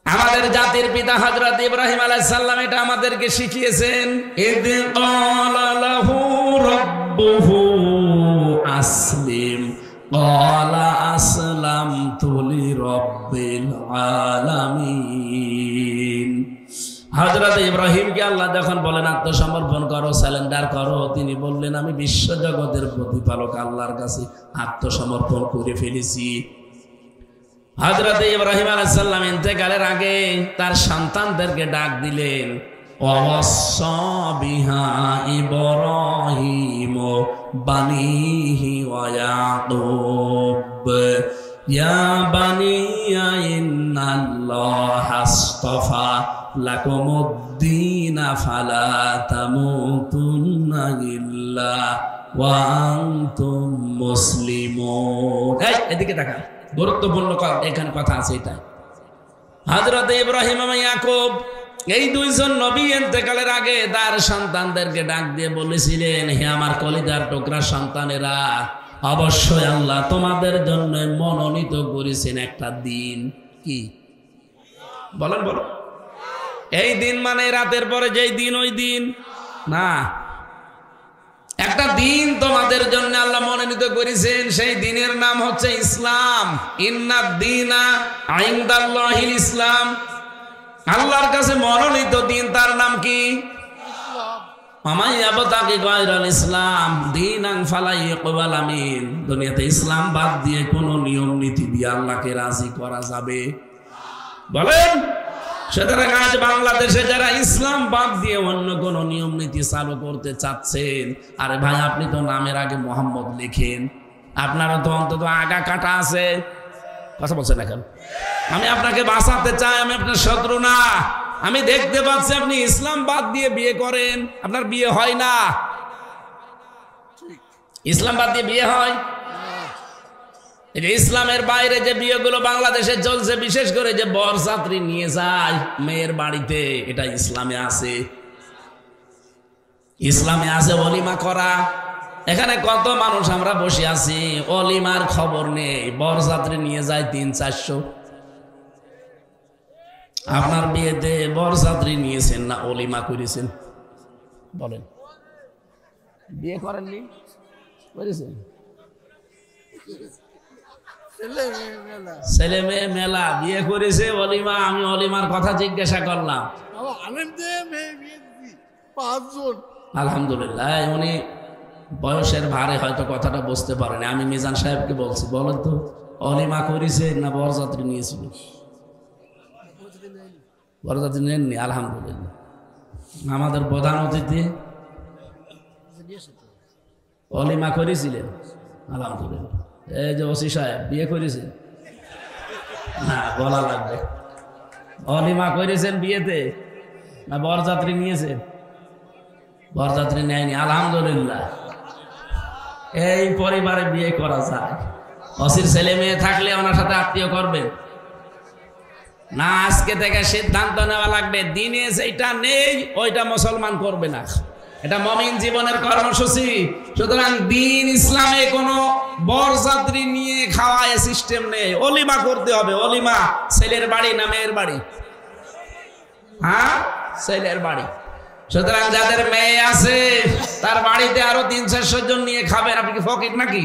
আমাদের জাতির পিতা হযরত ইব্রাহিম আলাইহিস সালাম এটা আমাদেরকে শিখিয়েছেন। ইদ ক্বালা লাহু রাব্বুহু আসলিম ক্বালা আসলামতু লিরাব্বিল আলামিন। হযরত ইব্রাহিমকে আল্লাহ যখন বলেন আত্মসমর্পণ করো, সারেন্ডার করো, তিনি বললেন আমি বিশ্বজগতের প্রতিপালক আল্লাহর কাছে আত্মসমর্পণ করে ফেলেছি। হযরত ইব্রাহিম আলাইহিস সালাম ইন্তেকালের আগে তার সন্তানদেরকে ডাক দিলেন, ওয়াসাসা বিহা ইব্রাহিম বানিহি ওয়া ইয়াকুব ইয়া বানিয়া ইন্নাল্লাহা আস্তাফা লাকুমুদ্দীন ফালা তামুতুন্না ইল্লা ওয়া আনতুম মুসলিমুন। এদিকে তাকান, গুরুত্বপূর্ণ এখানে কথা আছে। এটা হযরত ইব্রাহিম এবং ইয়াকুব এই 2 জন নবী ইন্তেকালের আগে তার সন্তানদেরকে ডাক দিয়ে বলেছিলেন, হে আমার কলিজার টুকরা সন্তানেরা, অবশ্যই আল্লাহ তোমাদের জন্য মনোনীত করেছেন একটা দিন। কি বলেন? বলো। এই দিন মানে রাতের পরে যেই দিন, ওই দিন না, একটা দিন তোমাদের জন্য আল্লাহ মনোনীত করেছেন। সেই দিনের নাম হচ্ছে ইসলাম। ইন্নাদ দীনা ইনদাল্লাহিল ইসলাম। আল্লাহর কাছে মনোনীত দিন, তার নাম কি? ইসলাম। দীনান ফালা ইউকবাল মিন। দুনিয়াতে ইসলাম বাদ দিয়ে কোন নিয়ম নীতি দিয়ে আল্লাহকে রাজি করা যাবে? বলেন। সুতরাং আজ বাংলাদেশে যারা ইসলাম বাদ দিয়ে অন্য কোন নিয়ম নীতি চালু করতে চাচ্ছেন, আরে ভাই আপনি তো নামের আগে মোহাম্মদ লিখেন, আপনারও তো অন্তত আগা কাটা আছে। কথা বলছেন এখন? আমি আপনাকে বাঁচাতে চাই, আমি আপনার শত্রু না। আমি দেখতে পাচ্ছি আপনি ইসলাম বাদ দিয়ে বিয়ে করেন, আপনার বিয়ে হয় না। ইসলাম বাদ দিয়ে বিয়ে হয়? ইসলামের বাইরে যে বিয়েগুলো বাংলাদেশে চলছে, বিশেষ করে যে বরযাত্রী নিয়ে যায় মেয়ের বাড়িতে, এটা ইসলামে আছে। ইসলামে আছে অলিমা করা। এখানে কত মানুষ আমরা বসে আছি, অলিমার খবর নেই। বরযাত্রী নিয়ে যায় 300-400। আপনার বিয়েতে বরযাত্রী নিয়েছেন না অলিমা করেছেন? বলেন। বিয়ে করেননি? করেছেন? ছেলে মেয়ে মেলা, বিয়ে করেছে, অলিমা। আমি অলিমার কথা জিজ্ঞাসা করলাম। আলহামদুলিল্লাহ, উনি বয়সের ভারে হয়তো কথাটা বুঝতে পারেন। আমি মিজান সাহেবকে বলছি, বলেন তো অলিমা করেছে না বরযাত্রী নিয়েছিল? বরযাত্রী নেননি। আলহামদুলিল্লাহ। আমাদের প্রধান অতিথি অলিমা করেছিলেন? আলহামদুলিল্লাহ। এই যে ওসি সাহেব বিয়ে করেছেন? না, বলা লাগবে। অলিমা করেছেন বিয়েতে না বরযাত্রী নিয়েছেন? বরযাত্রী নেয়নি, আলহামদুলিল্লাহ। এই পরিবারে বিয়ে করা যায়। ওসির ছেলে মেয়ে থাকলে ওনার সাথে আত্মীয় করবেন না। আজকে থেকে সিদ্ধান্ত নেওয়া লাগবে, দিনে যেটা নেই ওইটা মুসলমান করবে না। এটা মুমিন জীবনের কর্মসূচি। সুতরাং দিন ইসলামে কোনো বরযাত্রী নিয়ে খাওয়ায় সিস্টেম নেই। অলিমা করতে হবে। অলিমা ছেলের বাড়ি না মেয়ের বাড়ি? হ্যাঁ, ছেলের বাড়ি। সুতরাং যাদের মেয়ে আছে তার বাড়িতে আরো 300-400 জন নিয়ে খাবেন। আপনি কি ফকির নাকি?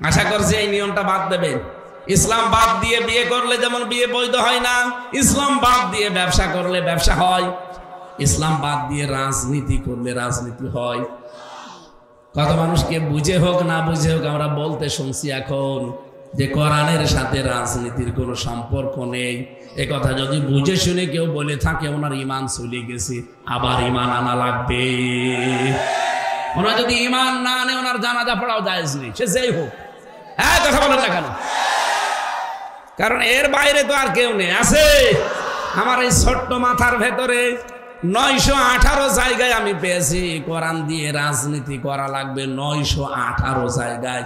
আশা করছি এই নিয়মটা বাদ দেবেন। ইসলাম বাদ দিয়ে বিয়ে করলে যেমন বিয়ে বৈধ হয় না, ইসলাম বাদ দিয়ে ব্যবসা করলে ব্যবসা হয়। ইসলাম বাদ দিয়ে রাজনীতি করলে রাজনীতি হয়। কত মানুষকে বুঝে হোক না বুঝে হোক আমরা বলতে শুনছি এখন যে কোরআনের সাথে রাজনীতির কোনো সম্পর্ক নেই। এ কথা যদি বুঝে শুনে কেউ বলে থাকে ওনার ঈমান চলে গেছে, আবার ঈমান আনা লাগবে। ওনার যদি ঈমান না আনে ওনার জানাজা পড়াও জায়েজ নেই, সে যেই হোক। হ্যাঁ, কথা বলেন না কেন? কারণ এর বাইরে তো আর কেউ নেই। আছে আমার এই ছোট্ট মাথার ভেতরে 918 জায়গায় আমি পেয়েছি কোরআন দিয়ে রাজনীতি করা লাগবে। 918 জায়গায়।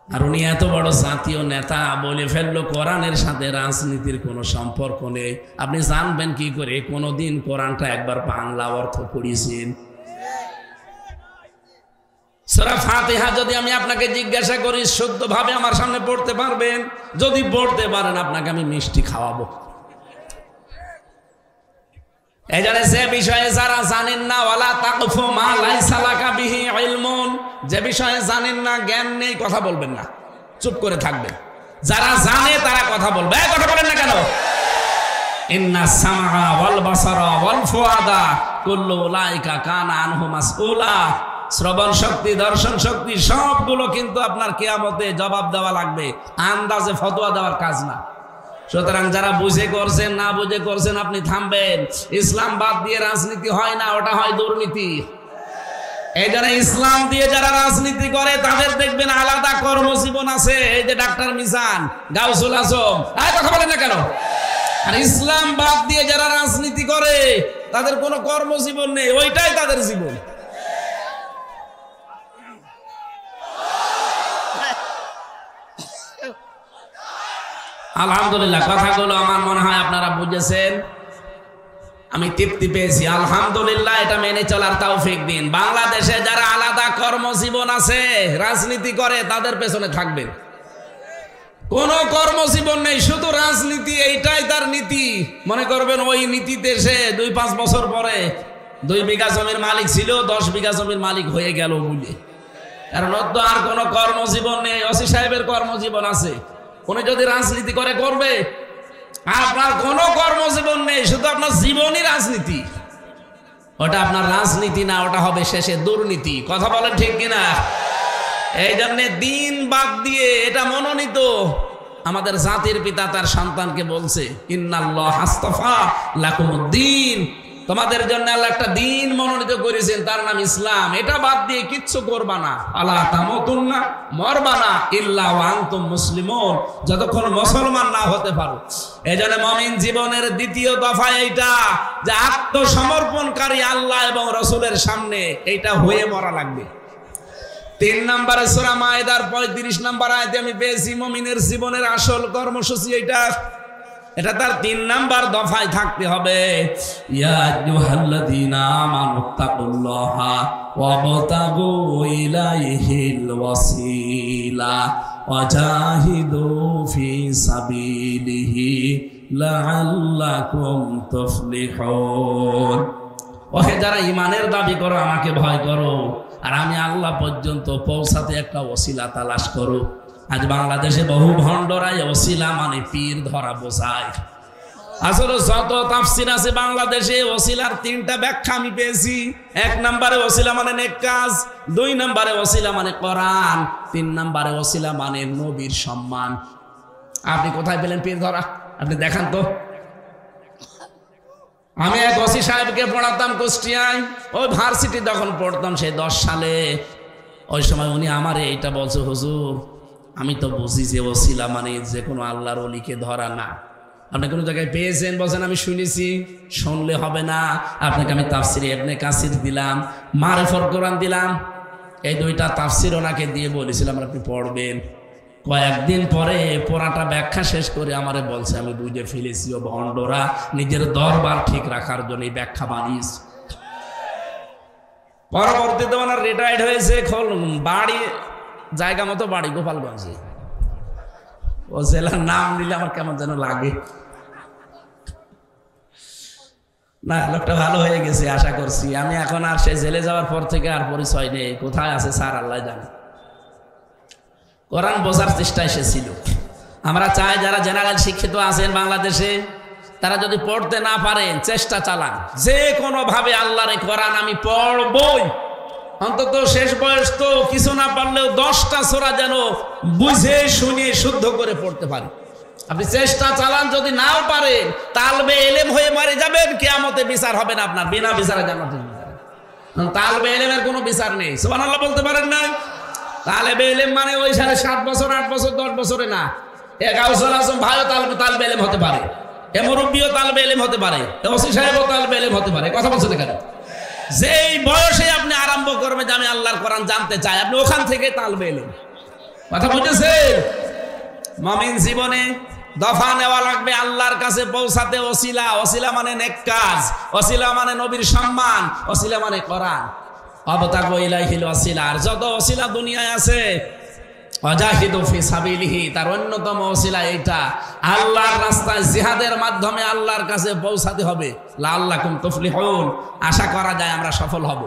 আর উনি এত বড় জাতীয় নেতা বলে ফেললো কোরআনের সাথে রাজনীতির কোনো সম্পর্ক নেই। আপনি জানবেন কি করে? কোনোদিন কোরআনটা একবার বাংলা অর্থ পড়িয়েছেন? সূরা ফাতিহা যদি আমি আপনাকে জিজ্ঞাসা করি শুদ্ধভাবে আমার সামনে পড়তে পারবেন? যদি পড়তে পারেন আপনাকে আমি মিষ্টি খাওয়াবো। এই জন্য যে বিষয়ে যারা জানেন না, ওয়ালা তাকফু মা লাইসা লাকা বিহি ইলমুন, যে বিষয়ে জানেন না, জ্ঞান নেই, কথা বলবেন না, চুপ করে থাকবেন। যারা জানে তারা কথা বলবে। এই কথা বলেন না কেন? ইন্না সামআ ওয়াল বাসারা ওয়াল ফুআদা কুল্লু উলাইকা কানা আনহু মাসউলা। শ্রবণ শক্তি, দর্শন শক্তি সবগুলো কিন্তু আপনার কিয়ামতে জবাব দেওয়া লাগবে। আন্দাজে ফতোয়া দেওয়ার কাজ না। সুতরাং যারা বুঝে করছেন না বুঝে করছেন আপনি থামবেন। ইসলাম বাদ দিয়ে রাজনীতি হয় না, ওটা হয় দুর্নীতি। এই জন্য ইসলাম দিয়ে যারা রাজনীতি করে তাদের দেখবেন আলাদা কর্মজীবন আছে। এই যে ডাক্তার মিজান, গাউসুল আজম, কথা বলেন না কেন? আর ইসলাম বাদ দিয়ে যারা রাজনীতি করে তাদের কোনো কর্মজীবন নেই, ওইটাই তাদের জীবন। আলহামদুলিল্লাহ, কথাগুলো আমার মনে হয় আপনারা বুঝেছেন। আমি তৃপ্তি পেয়েছি, আলহামদুলিল্লাহ। এটা মেনে চলার তৌফিক দিন। বাংলাদেশে যারা আলাদা কর্মজীবন আছে, রাজনীতি করে, তাদের পেছনে থাকবেন। কোন কর্মজীবন নেই, শুধু রাজনীতি, এইটাই তার নীতি। মনে করবেন ওই নীতিতে সে 2-5 বছর পরে 2 বিঘা জমির মালিক ছিল, 10 বিঘা জমির মালিক হয়ে গেল বলে। কারণ ওর তো আর কোনো কর্মজীবন নেই। ওসি সাহেবের কর্মজীবন আছে, উনি যদি রাজনীতি করে করবে। আপনার কোনো কর্মজীবন নেই, শুধু আপনার জীবনই রাজনীতি। ওটা আপনার রাজনীতি না, ওটা হবে শেষে দুর্নীতি। কথা বলেন ঠিক কিনা? এই জন্য দিন বাদ দিয়ে, এটা মনোনীত। আমাদের জাতির পিতা তার সন্তানকে বলছে, ইন্নাল্লাহ আস্তাফা লাকুমুদ্দিন, তোমাদের জন্য আল্লাহ একটা দিন মনোনীত করেছেন, তার নাম ইসলাম। এটা বাদ দিয়ে কিচ্ছু করবা না। আলা তামুতুন্না, মরবা না, ইল্লা ওয়া আনতুম মুসলিমুন, যতক্ষণ মুসলমান না হতে পারো। এজন্য মুমিন জীবনের দ্বিতীয় দফা এইটা, যে আত্মসমর্পণকারী আল্লাহ এবং রাসূলের সামনে, এইটা হয়ে মরা লাগবে। 3 নম্বরে সূরা মায়েদার 35 নম্বর আয়াতে আমি পেয়েছি মুমিনের জীবনের আসল কর্মসূচি এইটা। এটা তার 3 নাম্বার দফায় থাকতে হবে। ইয়া আইয়ুহাল্লাযীনা আমানুত্তাকুল্লাহা ওয়াবতাগু ইলাইহিল ওয়াসিলা ওয়াজাহিদু ফি সাবিলিহি লাআল্লাকুম তুফলিহুন। ওহে যারা ঈমানের দাবি করো, আমাকে ভয় করো, আর আমি আল্লাহ পর্যন্ত পৌঁছাতে একটা ওসিলা তালাশ করো। আজ বাংলাদেশে বহু ভণ্ডরাই ওসিলা মানে পীর ধরা বোঝায়। আসলে যত তাফসীর আছে বাংলাদেশে, ওসিলার 3টা ব্যাখ্যা আমি পেয়েছি। 1 নম্বরে ওসিলা মানে নেক কাজ, 2 নম্বরে ওসিলা মানে কোরআন, 3 নম্বরে ওসিলা মানে নবীর সম্মান। আপনি কোথায় পেলেন পীর ধরা? আপনি দেখান তো। আমি এক ওসি সাহেবকে পড়াতাম কুষ্টিয়ায়, ওই ভার্সিটি তখন পড়তাম সেই 10 সালে। ওই সময় উনি আমারে এইটা বলছে, হুজুর আমি তো বুঝি যে ওসিলা মানে যে কোনো আল্লাহর ওলিকে ধরা না। আপনি কোনো জায়গায় পেয়েছেন? বলছেন আমি শুনেছি। শুনলে হবে না, আপনাকে আমি তাফসিরে ইবনে কাসির দিলাম, মারিফাতুল কোরআন দিলাম, এই 2টা তাফসির ওনাকে দিয়ে বলেছিলাম আপনি পড়বেন। কয়েকদিন পরে পড়াটা ব্যাখ্যা শেষ করে আমারে বলছে আমি বুঝে ফেলেছি ও ভণ্ডরা নিজের দরবার ঠিক রাখার জন্য এই ব্যাখ্যা বানিয়েছে। পরবর্তীতে ওনার রিটায়ার্ড হয়েছে, বাড়ি জায়গা মতো বাড়ি গোপালগঞ্জে। ও জেলার নাম নিলে আমার কেমন যেন লাগে না। লোকটা ভালো হয়ে গেছে আশা করছি। আমি এখন আর সে জেলে যাওয়ার পর থেকে আর পরিচয় নেই, কোথায় আছে স্যার আল্লাহ জানে। কোরআন বোঝার চেষ্টা এসেছিল। আমরা চাই যারা জেনারেল শিক্ষিত আছেন বাংলাদেশে, তারা যদি পড়তে না পারেন চেষ্টা চালান, যে কোনো ভাবে আল্লাহর কোরআন আমি পড়বই। অন্তত শেষ বয়স তো কিছু না পারলেও 10টা সূরা যেন বুঝে শুনে শুদ্ধ করে পড়তে পারে। আপনি চেষ্টা চালান, যদি নাও পারেন তালবে এলেম হয়ে মরে যাবেন, কিয়ামতে বিচার হবে না আপনার, বিনা বিচারে জান্নাতে যাবেন। তালবে এলেমের কোনো বিচার নেই। সুবহানাল্লাহ বলতে পারেন না? তালেবে এলেম মানে ওই 7.5 বছর 8 বছর 10 বছরে না। গাউসুল আজম ভাইও তালবে এলেম হতে পারে, মুরব্বিও তালবে এলেম হতে পারে, ওসি সাহেবও তালবে এলেম হতে পারে। কথা বলছেন কেন? যেই বয়সে আপনি আরম্ভ করবেন যে আমি আল্লাহর কোরআন জানতে চাই, আপনি ওখান থেকে তালবে এলেম। কথা বুঝেছেন? মুমিন জীবনে দফা নেওয়া লাগবে আল্লাহর কাছে পৌঁছাতে। ওসিলা, ওসিলা মানে নেক কাজ, ওসিলা মানে নবীর সম্মান, ওসিলা মানে কোরআন। আবতাগু ইলাইহিল ওয়াসিলা। আর যত ওসিলা দুনিয়ায় আছে, ওয়াজাহিদু ফি সাবিলিহি, তার অন্যতম ওসিলা এইটা, আল্লাহর রাস্তায় জিহাদের মাধ্যমে আল্লাহর কাছে পৌঁছাতে হবে। লাআল্লাকুম তুফলিহুন, আশা করা যায় আমরা সফল হব।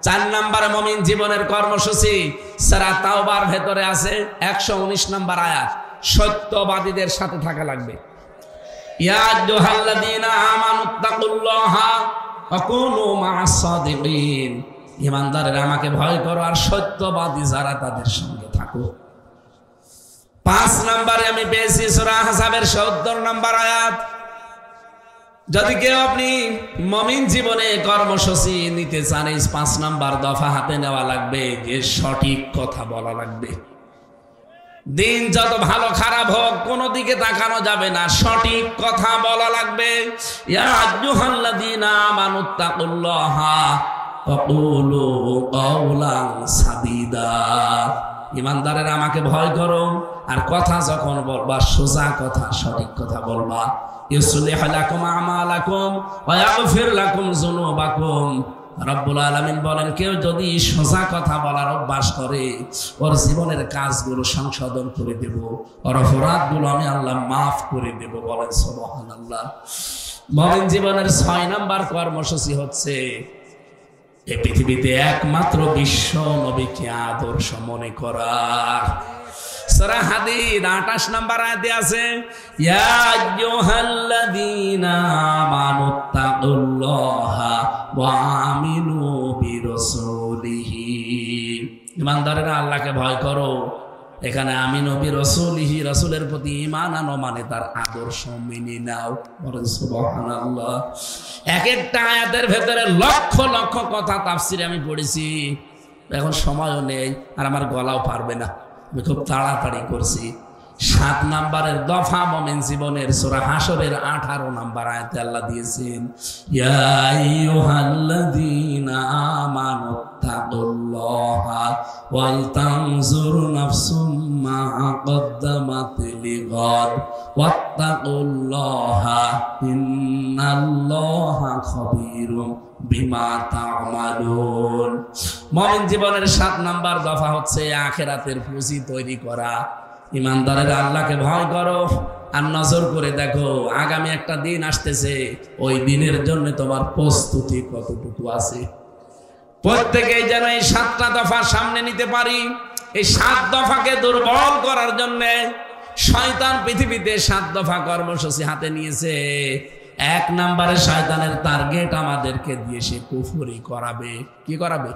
4 নম্বরে মুমিন জীবনের কর্মসূচি সূরা তাওবার ভেতরে আছে 119 নম্বর আয়াত, সত্যবাদীদের সাথে থাকা লাগবে। ইয়া আইয়ুহাল্লাযীনা আমানুত্তাকুল্লাহা ওয়া কুনু মা'আস সাদিকিন, ঈমানদারেরা আমাকে ভয় করো আর সত্যবাদী যারা তাদের সঙ্গে থাকো। 5 নম্বরে আমি পেয়েছি সূরা আহজাবের 70 নম্বর আয়াত। যদি কেউ আপনি মুমিন জীবনে কর্মসূচি নিতে চান, এই 5 নম্বর দফা হাতে নেওয়া লাগবে যে সঠিক কথা বলা লাগবে। দিন যত ভালো খারাপ হোক কোন দিকে তাকানো যাবে না, সঠিক কথা বলা লাগবে। ইয়া আইয়ুহাল্লাযীনা আমানুত্তাকুল্লাহা ওয়া কুলু কাওলান সাদীদা, ঈমানদারেরা আমাকে ভয় করো আর কথা যখন বলবা সোজা কথা, সঠিক কথা বলবা। ইউসলিহু লাকুম আমালাকুম ওয়া ইয়াগফির লাকুম যুনুবাকুম। রব্বুল আলামিন বলেন, কেউ যদি সোজা কথা বলার অভ্যাস করে, ওর জীবনের কাজগুলো সংশোধন করে দেব, ওর অপরাধগুলো আমি আল্লাহ মাফ করে দেব। বলেন সুবহানাল্লাহ। মুমিন জীবনের 6 নম্বর কর্মসূচি হচ্ছে এই পৃথিবীতে একমাত্র বিশ্ব নবীকে আদর্শ মনে করা। সূরা হাদীদ 28 নম্বর আয়াতে আছে, ইয়া আইয়ুহাল্লাযীনা আমানুত্তাকুল্লাহা ওয়া আমিনু বিরাসূলিহি, ঈমানদারেরা আল্লাহকে ভয় করো। এখানে আমিনু বিরাসূলিহি, রাসূলের প্রতি ঈমান আনো মানে তার আদর্শ মেনে নাও। বলেন সুবহানাল্লাহ। এক একটা আয়াতের ভেতরে লক্ষ লক্ষ কথা তাফসিরে আমি পড়েছি, এখন সময়ও নেই আর আমার গলাও পারবে না, আমি খুব তাড়াতাড়ি করছি। 7 নম্বরের দফা মুমিন জীবনের সূরা হাশরের 18 নম্বর আয়াতে আল্লাহ দিয়েছেন, ইয়া আইয়ুহাল্লাযীনা আমানুত্তাকুল্লাহা ওয়াল তানজুর নাফসুম মা কদ্দামাত লিগাদ ওয়াত্তাকুল্লাহা ইন্নাল্লাহা খাবীরুম বিমা তা'মালুন। মুমিন জীবনের 7 নম্বর দফা হচ্ছে আখিরাতের পুঁজি তৈরি করা। ঈমানদারেরা আল্লাহকে ভয় করো আর নজর করে দেখো আগামী একটা দিন আসতেছে, ওই দিনের জন্য তোমার প্রস্তুতি কতটুকু আছে। প্রত্যেকেই যেন এই 7টা দফা সামনে নিতে পারি। এই 7 দফাকে দুর্বল করার জন্য শয়তান পৃথিবীতে 7 দফা কর্মসূচি হাতে নিয়েছে। 1 নম্বরে শয়তানের টার্গেট আমাদেরকে দিয়ে সে কুফরি করাবে। কি করাবে?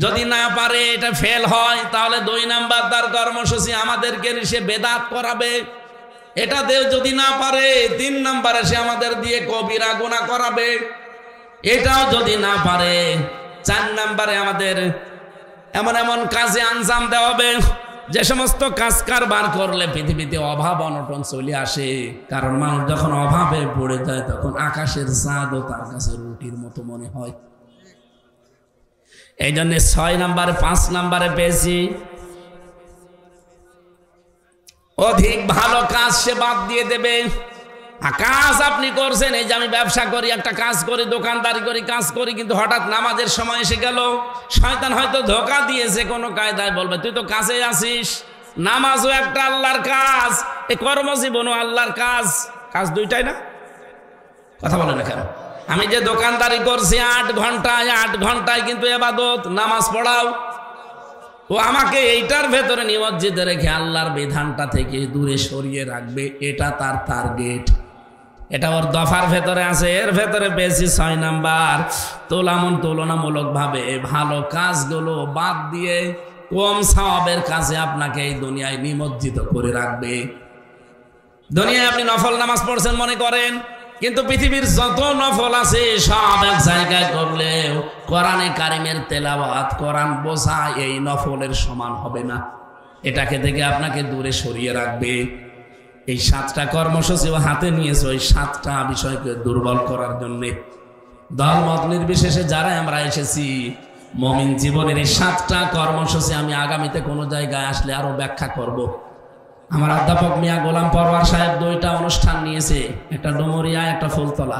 যদি না পারে, এটা ফেল হয়, তাহলে 2 নাম্বার তার কর্মসূচি আমাদেরকে সে বেদাত করাবে। এটা দেও যদি না পারে 3 নম্বরে সে আমাদের দিয়ে কবিরা গুনাহ করাবে, এটাও যদি না পারে 4 নম্বরে আমাদের এমন এমন কাজে আঞ্জাম দেওয়া হবে যে সমস্ত কাজ কারবার করলে পৃথিবীতে অভাব অনটন চলে আসে। কারণ মানুষ যখন অভাবে পড়ে যায় তখন আকাশের চাঁদও তার কাছে রুটির মতো মনে হয়। এই জন্য 6 নম্বরে 5 নম্বরে পেয়েছি অধিক ভালো কাজ সে বাদ দিয়ে দেবে। কাজ আপনি করছেন, এই যে আমি ব্যবসা করি, একটা কাজ করি, দোকানদারি করি, কাজ করি, কিন্তু হঠাৎ নামাজের সময় এসে গেল, শয়তান হয়তো ধোঁকা দিয়েছে কোনো কায়দায়, বলবে তুই তো কাজে আসিস, নামাজও একটা আল্লাহর কাজ, এই কর্মজীবনও আল্লাহর কাজ, কাজ দুইটাই না? কথা বলে না কেন? আমি যে দোকানদারি করছি 8 ঘন্টায় কিন্তু ইবাদত, নামাজ পড়াও, ও আমাকে এইটার ভেতরে নিমজ্জিত রেখে আল্লাহর বিধানটা থেকে দূরে সরিয়ে রাখবে, এটা তার টার্গেট। এটা ওর দফার ভেতরে আছে। এর ভেতরে পেয়েছি 6 নাম্বার, তুলনামূলকভাবে ভালো কাজগুলো বাদ দিয়ে কম সওয়াবের কাজে আপনাকে এই দুনিয়ায় নিমজ্জিত করে রাখবে। দুনিয়ায় আপনি নফল নামাজ পড়ছেন মনে করেন, কিন্তু পৃথিবীর যত নফল আছে সব এক জায়গায় করলেও কোরআনে কারিমের তেলাওয়াত, কোরআন বোঝা এই নফলের সমান হবে না। এটাকে থেকে আপনাকে দূরে সরিয়ে রাখবে। এই 7টা কর্মসূচি হাতে নিয়েছে ওই 7টা বিষয়কে দুর্বল করার জন্যে। দলমত নির্বিশেষে যারা আমরা এসেছি, মুমিন জীবনের এই 7টা কর্মসূচি আমি আগামীতে কোনো জায়গায় আসলে আরো ব্যাখ্যা করব। আমার অধ্যাপক মিয়া গোলাম পরওয়ার সাহেব 2টা অনুষ্ঠান নিয়েছে, একটা ডুমুরিয়া, একটা ফুলতলা।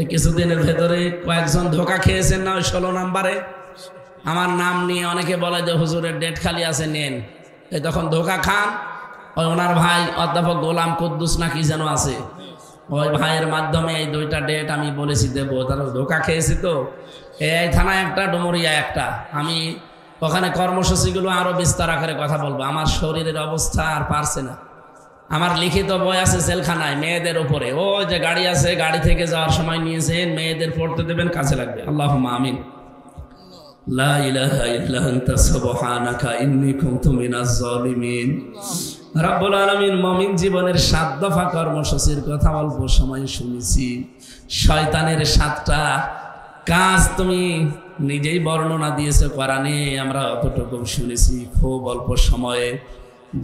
এই কিছুদিনের ভেতরে কয়েকজন ধোঁকা খেয়েছেন না ওই 16 নম্বরে আমার নাম নিয়ে অনেকে বলে যে হুজুরের ডেট খালি আছে, নেন। এই তখন ধোঁকা খান, ওই ওনার ভাই অধ্যাপক গোলাম কুদ্দুস না কি যেন আছে, ওই ভাইয়ের মাধ্যমে এই 2টা ডেট আমি বলেছি দেবো, তারা ধোঁকা খেয়েছি। তো এই থানায় একটা, ডুমুরিয়া একটা। আমি ওখানে কর্মসূচিগুলো আরো বিস্তার আকারে কথা বলবো। আমার শরীরের অবস্থা আর পারছে না। আমার লিখিত বই আছে জেলখানায় মেয়েদের উপরে, ও যে গাড়ি আছে, গাড়ি থেকে যাওয়ার সময় নিয়েছেন, মেয়েদের পড়তে দেবেন, কাজে লাগবে। আল্লাহুম্মা আমিন। লা ইলাহা ইল্লা আনতা সুবহানাকা ইন্নী কুনতু মিনাজ জালিমিন। রব্বুল আলামিন মুমিন জীবনের 7 দফা কর্মসূচির কথা অল্প সময় শুনেছি। শয়তানের 7টা কাজ তুমি নিজেই বর্ণনা দিয়েছে কোরআনে, আমরা অতটুকু শুনেছি খুব অল্প সময়ে।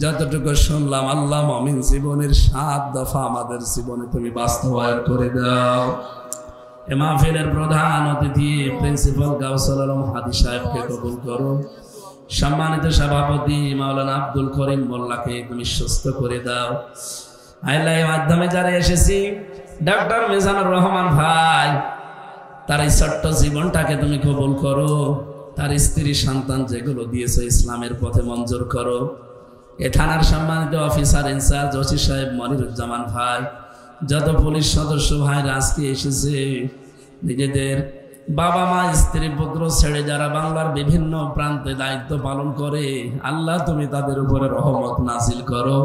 যতটুকু শুনলাম, আল্লাহ মুমিন জীবনের 7 দফা আমাদের জীবনে তুমি বাস্তবায়ন করে দাও। এ মাহফিলের প্রধান অতিথি প্রিন্সিপাল গাউসুল আলম হাদি সাহেবকে কবুল করো। সম্মানিত সভাপতি মাওলানা আব্দুল করিম মোল্লাকে তুমি সুস্থ করে দাও। আল্লাহ এর মাধ্যমে যারা এসেছি, ডক্টর মিজানুর রহমান ভাই, তার এই ছোট্ট জীবনটাকে তুমি কবুল করো। তার স্ত্রী সন্তান যেগুলো দিয়েছে ইসলামের পথে মঞ্জুর করো। এ থানার সম্মানিত অফিসার ইনচার্জ ওসি সাহেব মনিরুজ্জামান ভাই, যত পুলিশ সদস্য ভাইরা আজকে এসেছে, নিজেদের বাবা মা স্ত্রী পুত্র ছেড়ে যারা বাংলার বিভিন্ন প্রান্তে দায়িত্ব পালন করে, আল্লাহ তুমি তাদের উপরে রহমত নাজিল করো,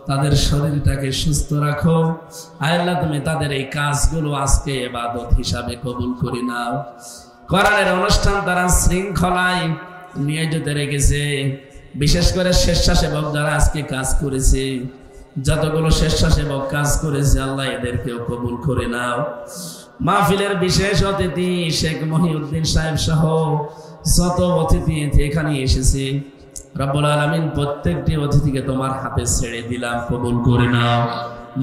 তাদের শরীরটাকে সুস্থ রাখো। আল্লাহ তুমি তাদের এই কাজগুলো আজকে ইবাদত হিসাবে কবুল করে নাও। কোরআনের অনুষ্ঠান তারা শৃঙ্খলায় নিয়োজিত রেখেছে। বিশেষ করে স্বেচ্ছাসেবক যারা আজকে কাজ করেছে, যতগুলো স্বেচ্ছাসেবক কাজ করেছে, আল্লাহ এদেরকেও কবুল করে নাও। মাহফিলের বিশেষ অতিথি শেখ মহিউদ্দিন সাহেব সহ যত অতিথি এখানে এসেছে, রব্বুল আলামিন প্রত্যেকটি অতিথিকে তোমার হাতে ছেড়ে দিলাম, কবুল করে নাও।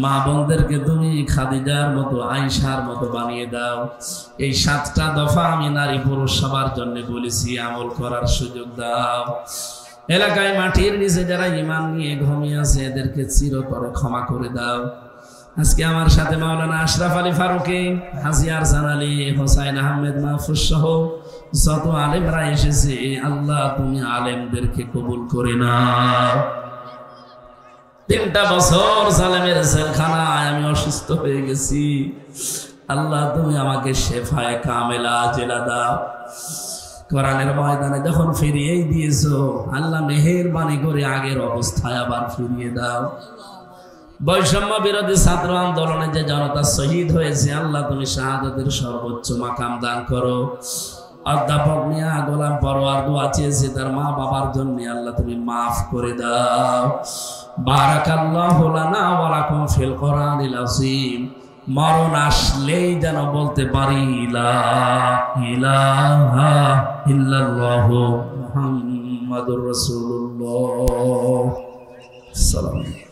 মা বোনদেরকে তুমি খাদিজার মতো, আয়েশার মতো বানিয়ে দাও। এই 7টা দফা আমি নারী পুরুষ সবার জন্য বলেছি, আমল করার সুযোগ দাও। এলাকায় মাটির নিচে যারা ঈমান নিয়ে ঘুমিয়ে আছে, এদেরকে চিরতরে ক্ষমা করে দাও। আজকে আমার সাথে মাওলানা আশরাফ আলী ফারুকী, হাজী আরজান আলী, হোসাইন আহমেদ মাহফুজ সহ যত আলেমরা এসেছে, আল্লাহ তুমি আলেমদেরকে কবুল করে নাও। 3টা বছর জালেমের জেলখানায় আমি অসুস্থ হয়ে গেছি, আল্লাহ তুমি আমাকে শেফায়ে কামেলা জেলা দাও। কোরআনের ময়দানে যখন ফিরিয়েই দিয়েছো, আল্লাহ মেহেরবানি করে আগের অবস্থায় আবার ফিরিয়ে দাও। বৈষম্য বিরোধী ছাত্র আন্দোলনে যে জনতা শহীদ হয়েছে, আল্লাহ তুমি শাহাদাতের সর্বোচ্চ মাকাম দান করো। অধ্যাপক মিয়া গোলাম পরোয়ার দোয়া চেয়েছে তার মা বাবার জন্য, আল্লাহ তুমি মাফ করে দাও। বারাকাল্লাহু লানা ওয়া লাকুম ফিল কোরআনিল আযীম। মরণ আসলেই যেন বলতে পারি লা ইলাহা ইল্লাল্লাহু মুহাম্মাদুর রাসূলুল্লাহ। সালাম।